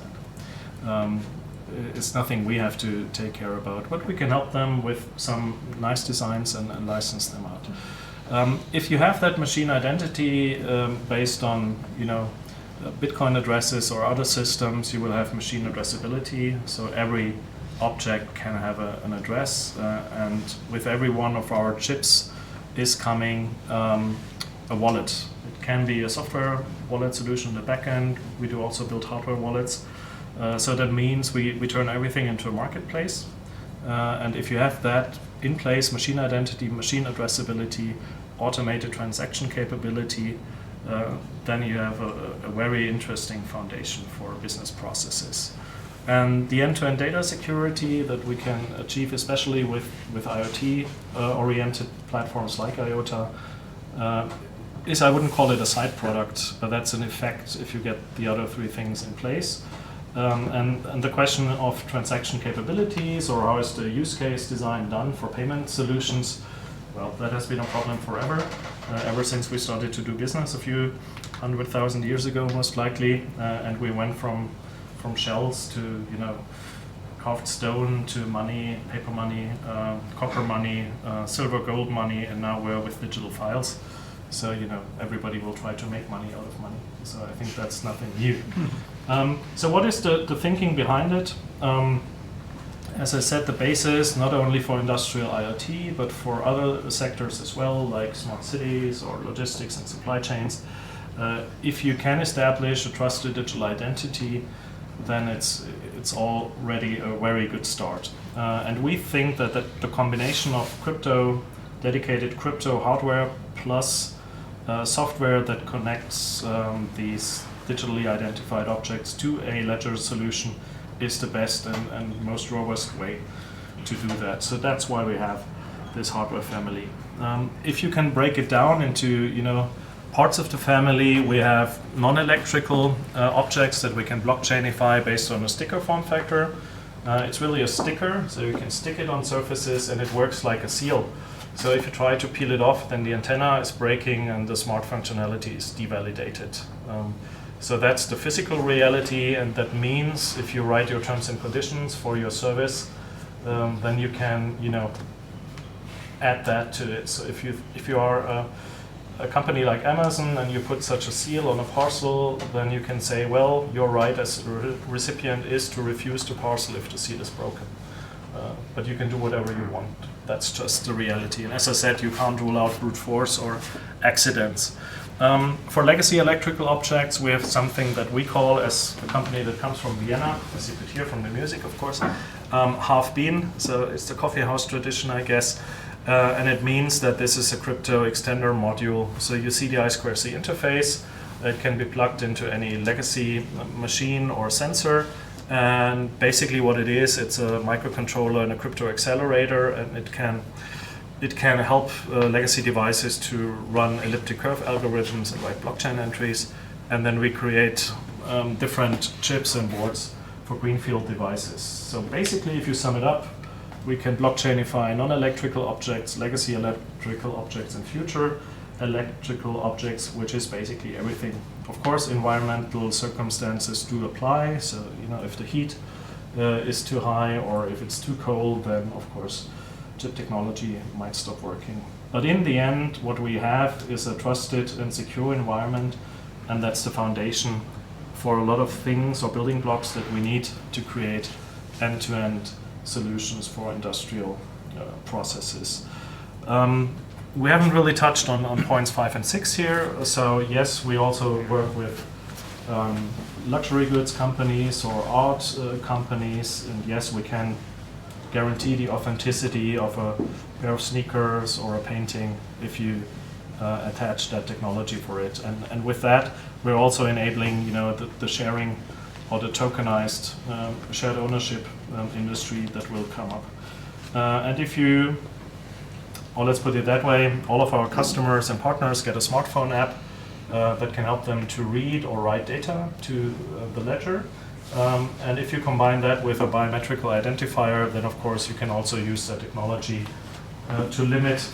It's nothing we have to take care about, but we can help them with some nice designs and license them out. If you have that machine identity based on Bitcoin addresses or other systems, you will have machine addressability, so every object can have an address, and with every one of our chips is coming a wallet. It can be a software wallet solution in the back end. We do also build hardware wallets. So that means we turn everything into a marketplace. And if you have that in place, machine identity, machine addressability, automated transaction capability, then you have a very interesting foundation for business processes. And the end-to-end data security that we can achieve, especially with IoT-oriented platforms like IOTA, is, I wouldn't call it a side product, but that's an effect if you get the other 3 things in place. And the question of transaction capabilities, or how is the use case design done for payment solutions, well, that has been a problem forever, ever since we started to do business a few 100,000 years ago, most likely, and we went from shells to carved stone to money, paper money, copper money, silver, gold money, and now we're with digital files. So everybody will try to make money out of money. So I think that's nothing new. So what is the thinking behind it? As I said, the basis, not only for industrial IoT, but for other sectors as well, like smart cities or logistics and supply chains. If you can establish a trusted digital identity, then it's already a very good start. And we think that the combination of dedicated crypto hardware plus software that connects these digitally identified objects to a ledger solution is the best and most robust way to do that. So that's why we have this hardware family. If you can break it down into parts of the family, we have non-electrical objects that we can blockchainify based on a sticker form factor. It's really a sticker, so you can stick it on surfaces and it works like a seal. So if you try to peel it off, then the antenna is breaking and the smart functionality is devalidated. So that's the physical reality, and that means if you write your terms and conditions for your service, then you can add that to it. So if you are a company like Amazon and you put such a seal on a parcel, then you can say, well, your right as a recipient is to refuse the parcel if the seal is broken. But you can do whatever you want. That's just the reality. And as I said, you can't rule out brute force or accidents. For legacy electrical objects, we have something that we call, as a company that comes from Vienna, as you could hear from the music, of course, half bean. So it's the coffee house tradition, I guess. And it means that this is a crypto extender module. So you see the I2C interface. It can be plugged into any legacy machine or sensor. And basically what it is, it's a microcontroller and a crypto accelerator, and it can help legacy devices to run elliptic curve algorithms and write blockchain entries. And then we create different chips and boards for greenfield devices. So basically, if you sum it up, we can blockchainify non-electrical objects, legacy electrical objects, and future electrical objects, which is basically everything. Of course, environmental circumstances do apply. So, if the heat is too high or if it's too cold, then of course chip technology might stop working. But in the end, what we have is a trusted and secure environment, and that's the foundation for a lot of things or building blocks that we need to create end-to-end solutions for industrial processes. We haven't really touched on points 5 and 6 here. So yes, we also work with luxury goods companies or art companies, and yes, we can guarantee the authenticity of a pair of sneakers or a painting if you attach that technology for it. And with that, we're also enabling the sharing or the tokenized shared ownership industry that will come up. And if you, or let's put it that way, all of our customers and partners get a smartphone app that can help them to read or write data to the ledger. And if you combine that with a biometrical identifier, then of course you can also use that technology to limit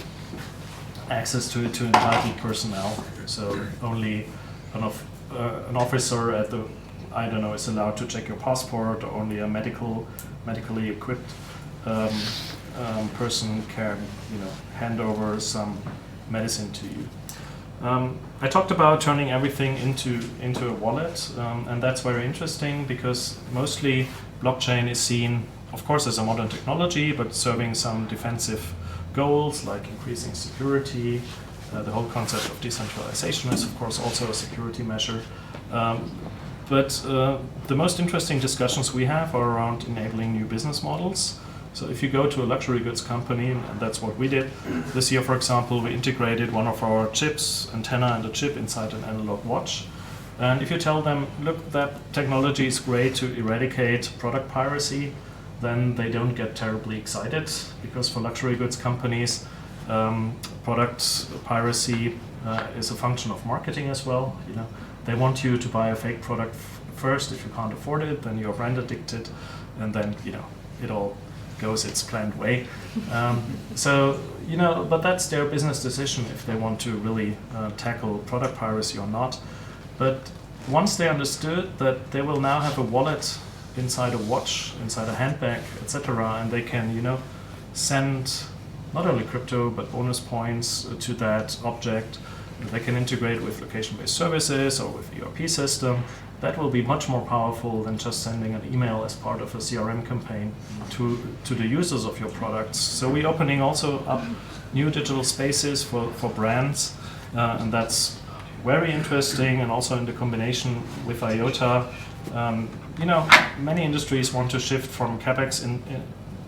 access to entitled personnel. So only an officer at the, is allowed to check your passport, or only a medically equipped person can, hand over some medicine to you. I talked about turning everything into a wallet, and that's very interesting because mostly blockchain is seen, of course, as a modern technology, but serving some defensive goals like increasing security. The whole concept of decentralization is, of course, also a security measure. But the most interesting discussions we have are around enabling new business models. So if you go to a luxury goods company, and that's what we did, this year, for example, we integrated one of our chips, antenna and a chip inside an analog watch. And if you tell them, look, that technology is great to eradicate product piracy, then they don't get terribly excited, because for luxury goods companies, product piracy is a function of marketing as well. They want you to buy a fake product first. If you can't afford it, then you're brand addicted, and then it all goes its planned way. But that's their business decision if they want to really tackle product piracy or not. But once they understood that they will now have a wallet inside a watch, inside a handbag, etc., and they can, send not only crypto but bonus points to that object. They can integrate with location-based services or with ERP system. That will be much more powerful than just sending an email as part of a CRM campaign to the users of your products. So we're opening also up new digital spaces for brands, and that's very interesting. And also in the combination with IOTA, many industries want to shift from CapEx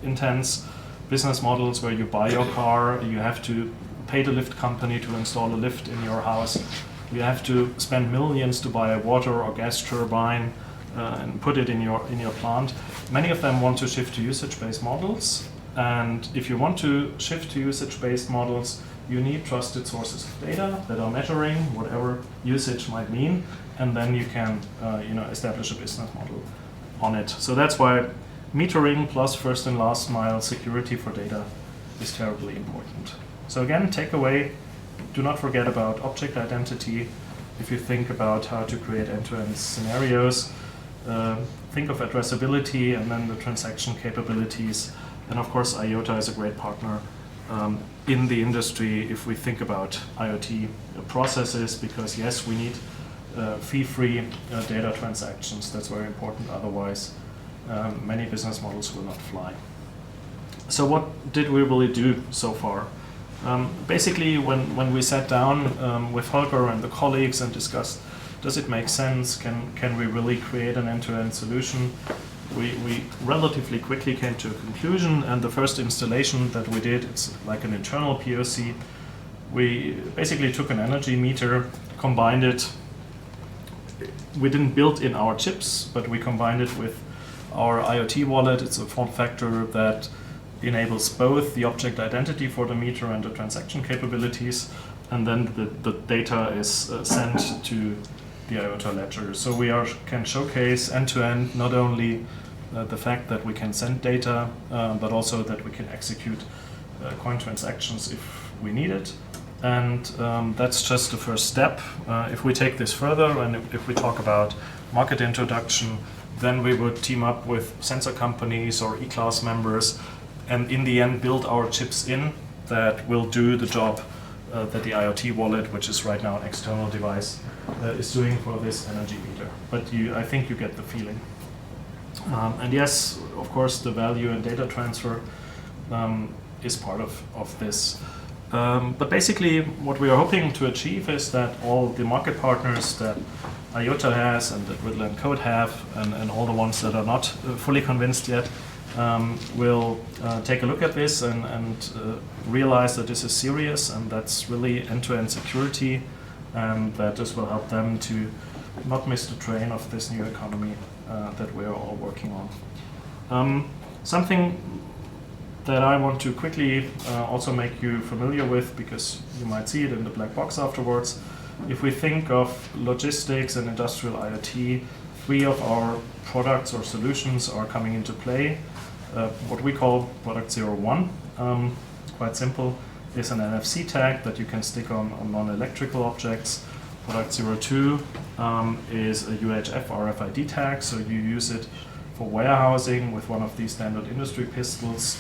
intense business models where you buy your car, you have to pay the lift company to install a lift in your house, you have to spend millions to buy a water or gas turbine and put it in your plant. Many of them want to shift to usage-based models, and if you want to shift to usage-based models, you need trusted sources of data that are measuring whatever usage might mean, and then you can establish a business model on it. So that's why metering plus first and last mile security for data is terribly important. So again, takeaway, do not forget about object identity. If you think about how to create end-to-end scenarios, think of addressability and then the transaction capabilities. And of course, IOTA is a great partner in the industry if we think about IoT processes, because yes, we need fee-free data transactions. That's very important. Otherwise, many business models will not fly. So what did we really do so far? Basically, when we sat down with Holger and the colleagues and discussed, does it make sense? Can we really create an end-to-end solution? we relatively quickly came to a conclusion, and the first installation that we did, it's like an internal POC. We basically took an energy meter, combined it. We didn't build in our chips, but we combined it with our IoT wallet. It's a form factor that enables both the object identity for the meter and the transaction capabilities, and then the data is sent to the IOTA ledger. So we can showcase end-to-end not only the fact that we can send data, but also that we can execute coin transactions if we need it. And that's just the first step. If we take this further, and if we talk about market introduction, then we would team up with sensor companies or E-class members, and in the end build our chips in that will do the job that the IoT wallet, which is right now an external device, is doing for this energy meter. But I think you get the feeling. And yes, of course, the value and data transfer is part of this. But basically, what we are hoping to achieve is that all the market partners that IOTA has and that Riddle&Code have, and all the ones that are not fully convinced yet, will take a look at this and realize that this is serious and that's really end-to-end security, and that this will help them to not miss the train of this new economy that we're all working on. Something that I want to quickly also make you familiar with, because you might see it in the black box afterwards. If we think of logistics and industrial IoT, 3 of our products or solutions are coming into play. What we call product 01, quite simple, is an NFC tag that you can stick on non-electrical objects. Product 02 is a UHF RFID tag, so you use it for warehousing with one of these standard industry pistols,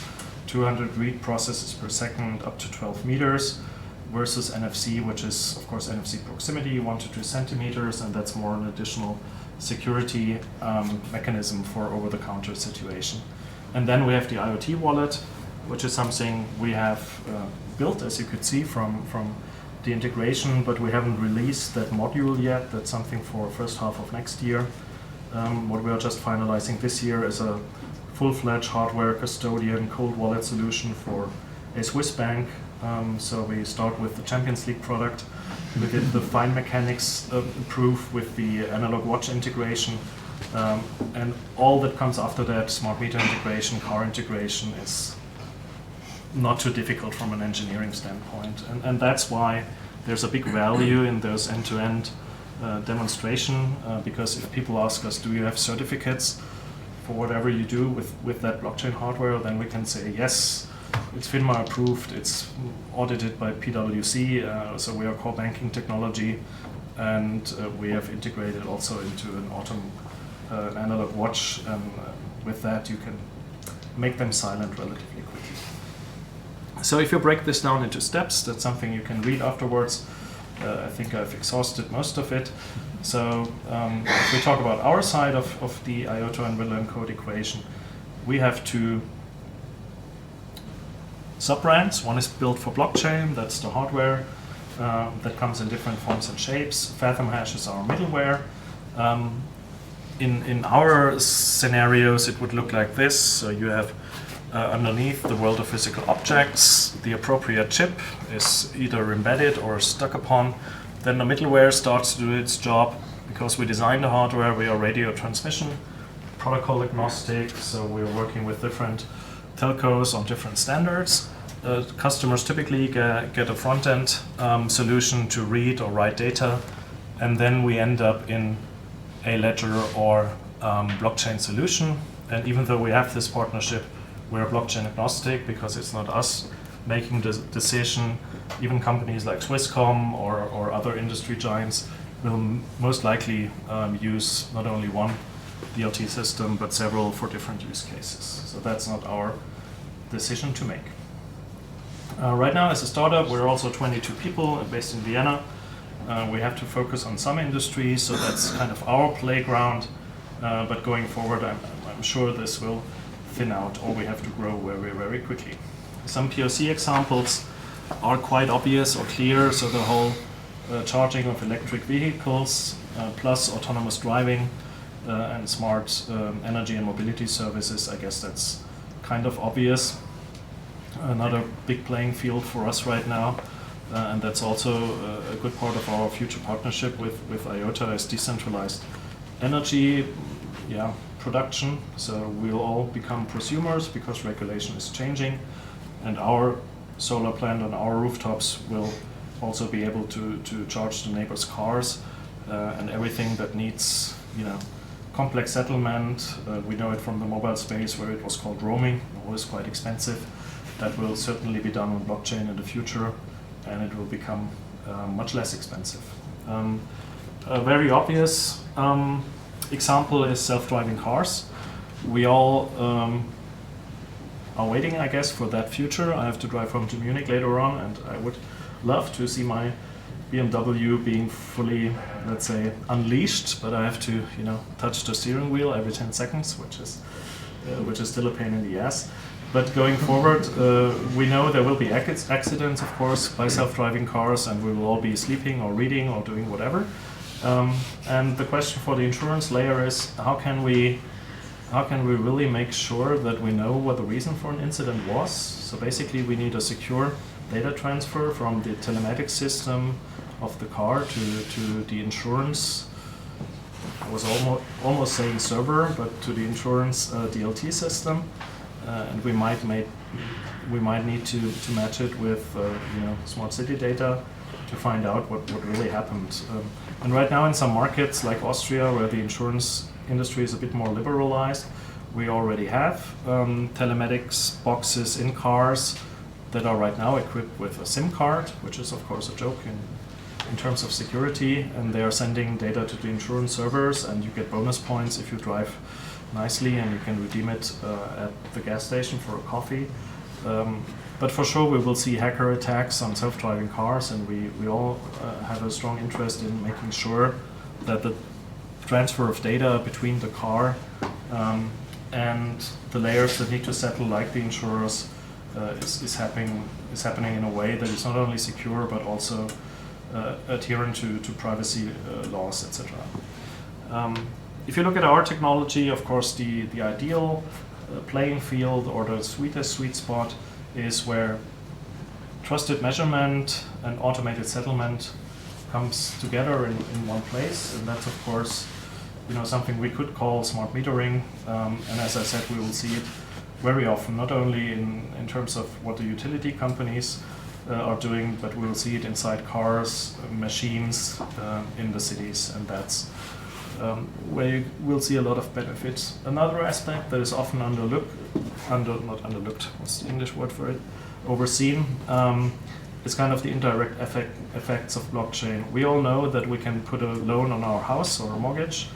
200 read processes per second, up to 12 meters, versus NFC, which is, of course, NFC proximity, 1 to 2 centimeters, and that's more an additional security mechanism for over-the-counter situation. And then we have the IoT wallet, which is something we have built, as you could see from the integration, but we haven't released that module yet. That's something for first half of next year. What we are just finalizing this year is a full-fledged hardware custodian cold wallet solution for a Swiss bank. So we start with the Champions League product. We get the fine mechanics improved with the analog watch integration. And all that comes after that, smart meter integration, car integration, is not too difficult from an engineering standpoint. And that's why there's a big value in those end-to-end demonstration, because if people ask us, do you have certificates for whatever you do with that blockchain hardware, then we can say, yes, it's FINMA approved, it's audited by PwC, so we are core banking technology, and we have integrated also into an analog watch, and with that you can make them silent relatively quickly. So if you break this down into steps, that's something you can read afterwards. I think I've exhausted most of it. So if we talk about our side of the IOTA and Riddle&Code equation, we have 2 sub-brands. One is built for blockchain, that's the hardware that comes in different forms and shapes. Fathom Hash is our middleware. In our scenarios, it would look like this. So you have underneath the world of physical objects, the appropriate chip is either embedded or stuck upon. Then the middleware starts to do its job. Because we design the hardware, we are radio transmission protocol agnostic, so we're working with different telcos on different standards. Customers typically get a front-end solution to read or write data, and then we end up in a ledger or blockchain solution. And even though we have this partnership, we're blockchain agnostic because it's not us making the decision. Even companies like Swisscom or other industry giants will most likely use not only one DLT system, but several for different use cases. So that's not our decision to make. Right now, as a startup, we're also 22 people based in Vienna. We have to focus on some industries, so that's kind of our playground. But going forward, I'm sure this will thin out, or we have to grow very, very quickly. Some POC examples are quite obvious or clear, so the whole charging of electric vehicles plus autonomous driving and smart energy and mobility services, I guess that's kind of obvious. Another big playing field for us right now, and that's also a good part of our future partnership with IOTA, is decentralized energy production. So we'll all become prosumers because regulation is changing, and our solar plant on our rooftops will also be able to charge the neighbors' cars, and everything that needs complex settlement. We know it from the mobile space where it was called roaming, always quite expensive. That will certainly be done on blockchain in the future, and it will become much less expensive. A very obvious example is self-driving cars. We all are waiting, I guess, for that future. I have to drive home to Munich later on, and I would love to see my BMW being fully, let's say, unleashed, but I have to, touch the steering wheel every 10 seconds, which is still a pain in the ass. But going forward, we know there will be accidents, of course, by self-driving cars, and we will all be sleeping or reading or doing whatever. And the question for the insurance layer is, how can we really make sure that we know what the reason for an incident was? So basically, we need a secure data transfer from the telematics system of the car to the insurance. I was almost saying server, but to the insurance DLT system. And we might need to match it with smart city data to find out what really happened. And right now in some markets like Austria, where the insurance industry is a bit more liberalized, we already have telematics boxes in cars that are right now equipped with a SIM card, which is of course a joke in terms of security, and they are sending data to the insurance servers, and you get bonus points if you drive nicely, and you can redeem it at the gas station for a coffee. But for sure we will see hacker attacks on self-driving cars, and we all have a strong interest in making sure that the transfer of data between the car and the layers that need to settle, like the insurers, is happening in a way that is not only secure but also adherent to privacy laws, etc. If you look at our technology, of course, the ideal playing field, or the sweet spot, is where trusted measurement and automated settlement comes together in one place, and that's of course something we could call smart metering. And as I said, we will see it very often, not only in terms of what the utility companies are doing, but we will see it inside cars, machines in the cities, and that's where you will see a lot of benefits. Another aspect that is often what's the English word for it? Overseen, is kind of the indirect effects of blockchain. We all know that we can put a loan on our house or a mortgage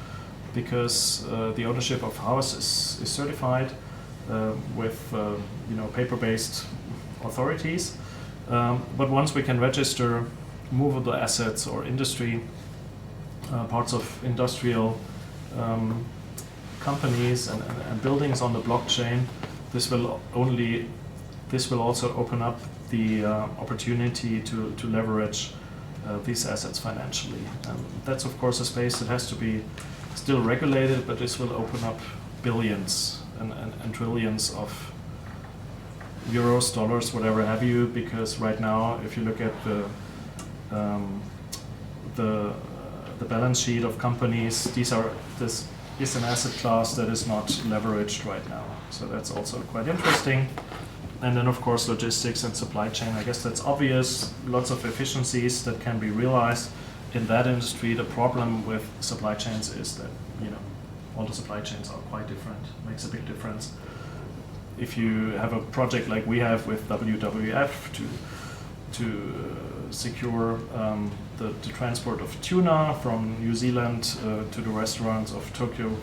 because the ownership of house is certified with paper-based authorities. But once we can register movable assets or industry, parts of industrial companies and buildings on the blockchain, this will also open up the opportunity to leverage these assets financially. That's of course a space that has to be still regulated, but this will open up billions and trillions of euros, dollars, whatever have you, because right now, if you look at the balance sheet of companies, this is an asset class that is not leveraged right now. So that's also quite interesting. And then of course logistics and supply chain, I guess that's obvious. Lots of efficiencies that can be realized in that industry. The problem with supply chains is that all the supply chains are quite different. Makes a big difference. If you have a project like we have with WWF to secure the transport of tuna from New Zealand to the restaurants of Tokyo,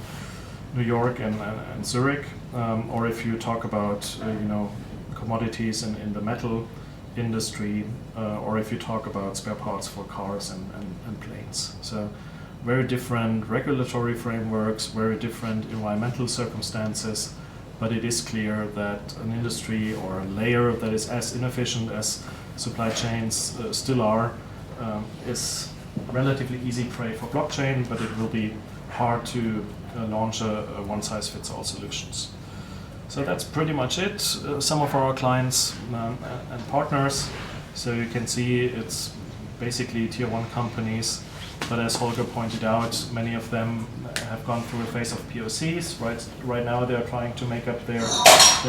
New York, and Zurich, or if you talk about commodities in the metal industry, or if you talk about spare parts for cars and planes. So very different regulatory frameworks, very different environmental circumstances, but it is clear that an industry or a layer that is as inefficient as supply chains still are is relatively easy prey for blockchain, but it will be hard to launch a one-size-fits-all solutions. So that's pretty much it. Some of our clients and partners, so you can see it's basically tier 1 companies, but as Holger pointed out, many of them have gone through a phase of POCs. Right now they're trying to make up their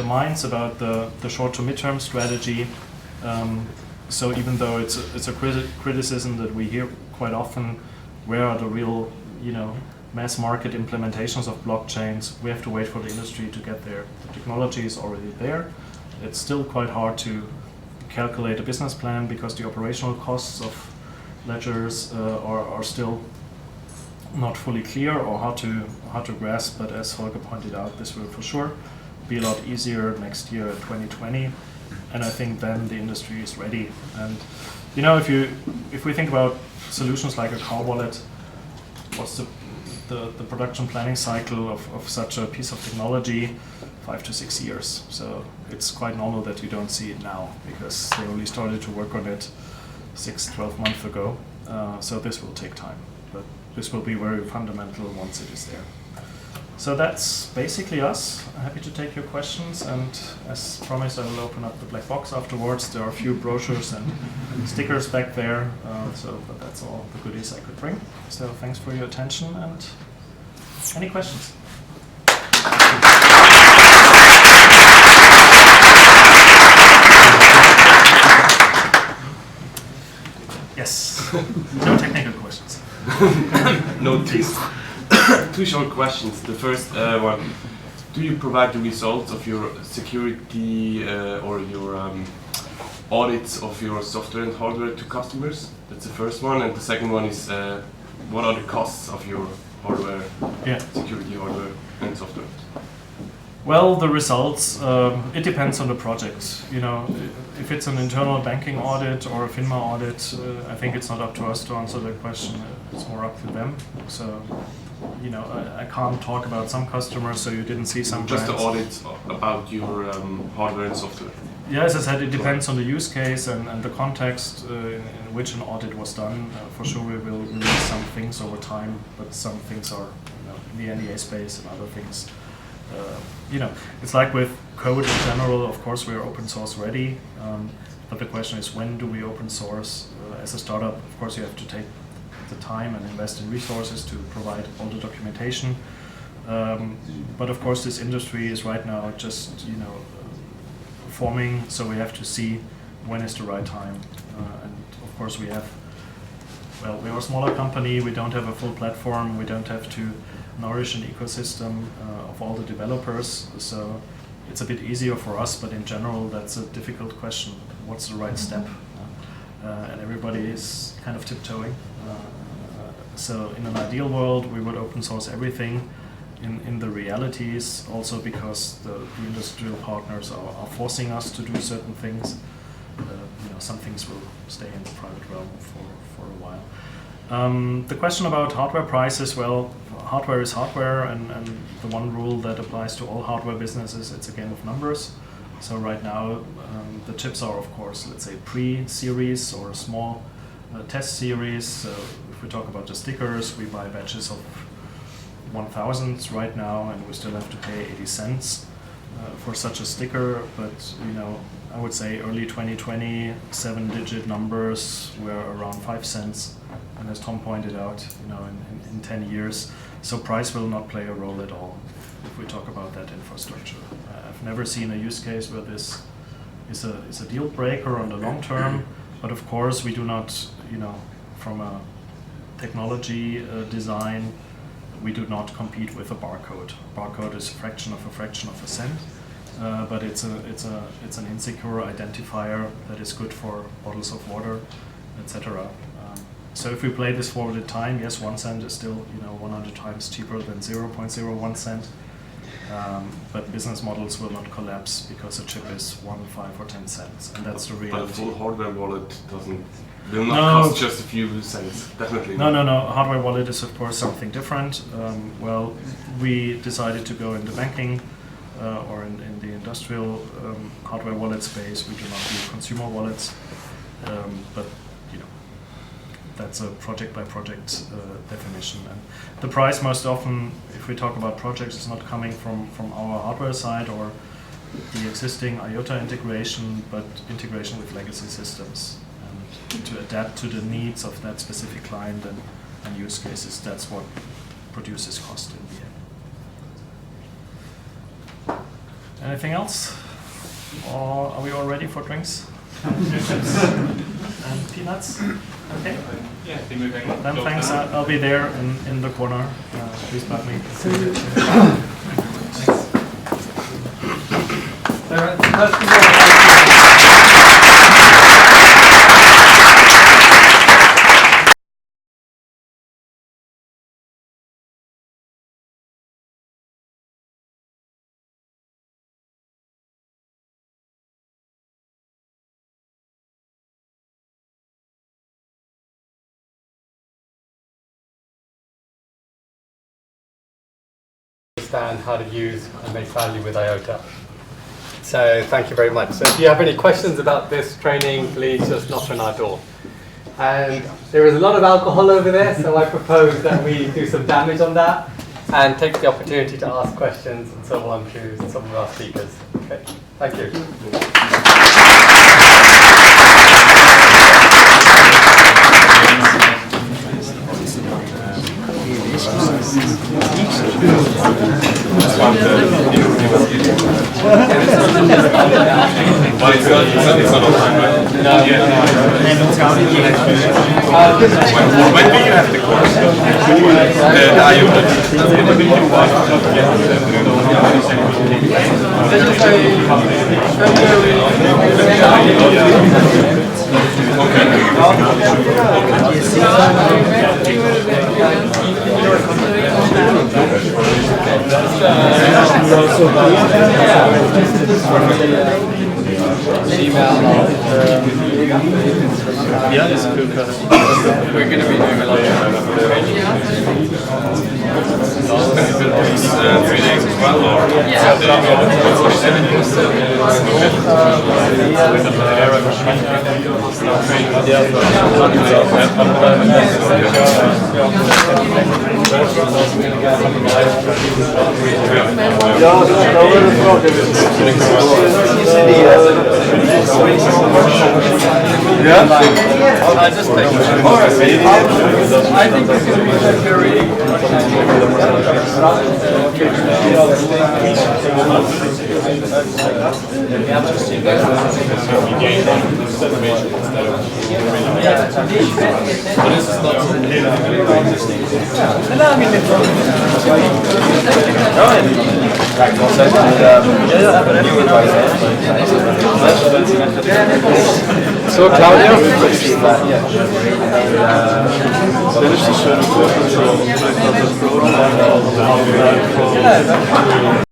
minds about the short to midterm strategy. So even though it's a criticism that we hear quite often, where are the real, mass market implementations of blockchains? We have to wait for the industry to get there. The technology is already there. It's still quite hard to calculate a business plan because the operational costs of ledgers are still not fully clear or hard to grasp. But as Holger pointed out, this will for sure be a lot easier next year, 2020. And I think then the industry is ready. And if we think about solutions like a car wallet, what's the production planning cycle of such a piece of technology? 5 to 6 years. So it's quite normal that you don't see it now because they only started to work on it 6-12 months ago. So this will take time, but this will be very fundamental once it is there. So that's basically us. I'm happy to take your questions, and as promised, I will open up the black box afterwards. There are a few brochures and stickers back there, but that's all the goodies I could bring. So thanks for your attention, and any questions? Yes. No technical questions. No, two short questions. The first one, do you provide the results of your security or your audits of your software and hardware to customers? That's the first one. And the second one is, what are the costs of your hardware, security hardware and software? Well, the results, it depends on the project. If it's an internal banking audit or a FINMA audit, I think it's not up to us to answer that question. It's more up to them. So, I can't talk about some customers, so you didn't see some just brands. the audit about your hardware and software. Yeah, as I said, it depends on the use case and the context in which an audit was done. For sure, we will release some things over time, but some things are in the NDA space and other things. It's like with code in general. Of course, we are open source ready, but the question is, when do we open source? As a startup, of course, you have to take the time and invest in resources to provide all the documentation. But of course, this industry is right now just forming, so we have to see when is the right time. And of course, we are a smaller company. We don't have a full platform. We don't have to nourish an ecosystem of all the developers. So it's a bit easier for us, but in general, that's a difficult question. What's the right step? And everybody is kind of tiptoeing. So in an ideal world, we would open source everything. In the realities, also because the industrial partners are forcing us to do certain things. Some things will stay in the private realm for a while. The question about hardware prices, well, hardware is hardware, and the one rule that applies to all hardware businesses, it's a game of numbers. So right now, the chips are, of course, let's say pre-series or small test series. So if we talk about the stickers, we buy batches of 1,000 right now, and we still have to pay 80 cents for such a sticker. But I would say early 2020, 7-digit numbers were around 5 cents, and as Tom pointed out, in 10 years, so price will not play a role at all if we talk about that infrastructure. I've never seen a use case where this is a deal breaker on the long term, but of course we do not, from a technology design, we do not compete with a barcode. Barcode is a fraction of a cent, but it's an insecure identifier that is good for bottles of water, etc. So if we play this forward in time, yes, 1 cent is still 100 times cheaper than 0.01 cent, but business models will not collapse because a chip is 1, 5, or 10 cents, and that's the reality. But a full hardware wallet will not cost just a few cents, definitely. No. Hardware wallet is, of course, something different. Well, we decided to go in the banking or in the industrial hardware wallet space. We do not do consumer wallets, but that's a project-by-project definition. And the price most often, if we talk about projects, is not coming from our hardware side or the existing IOTA integration, but integration with legacy systems. And to adapt to the needs of that specific client and use cases, that's what produces cost in the end. Anything else? Or are we all ready for drinks? And peanuts? Okay. Yeah, I think we can. Then thanks. I'll be there in the corner. Please back me. Understand how to use and make value with IOTA. So thank you very much. So if you have any questions about this training, please just knock on our door. And there is a lot of alcohol over there, so I propose that we do some damage on that and take the opportunity to ask questions and so on to some of our speakers. Okay, thank you. When do you have the course? Yeah, it's cool because we're going to be doing a lot of training. 3 days as well, or? I just think I think this is very So, Claudia? Ja.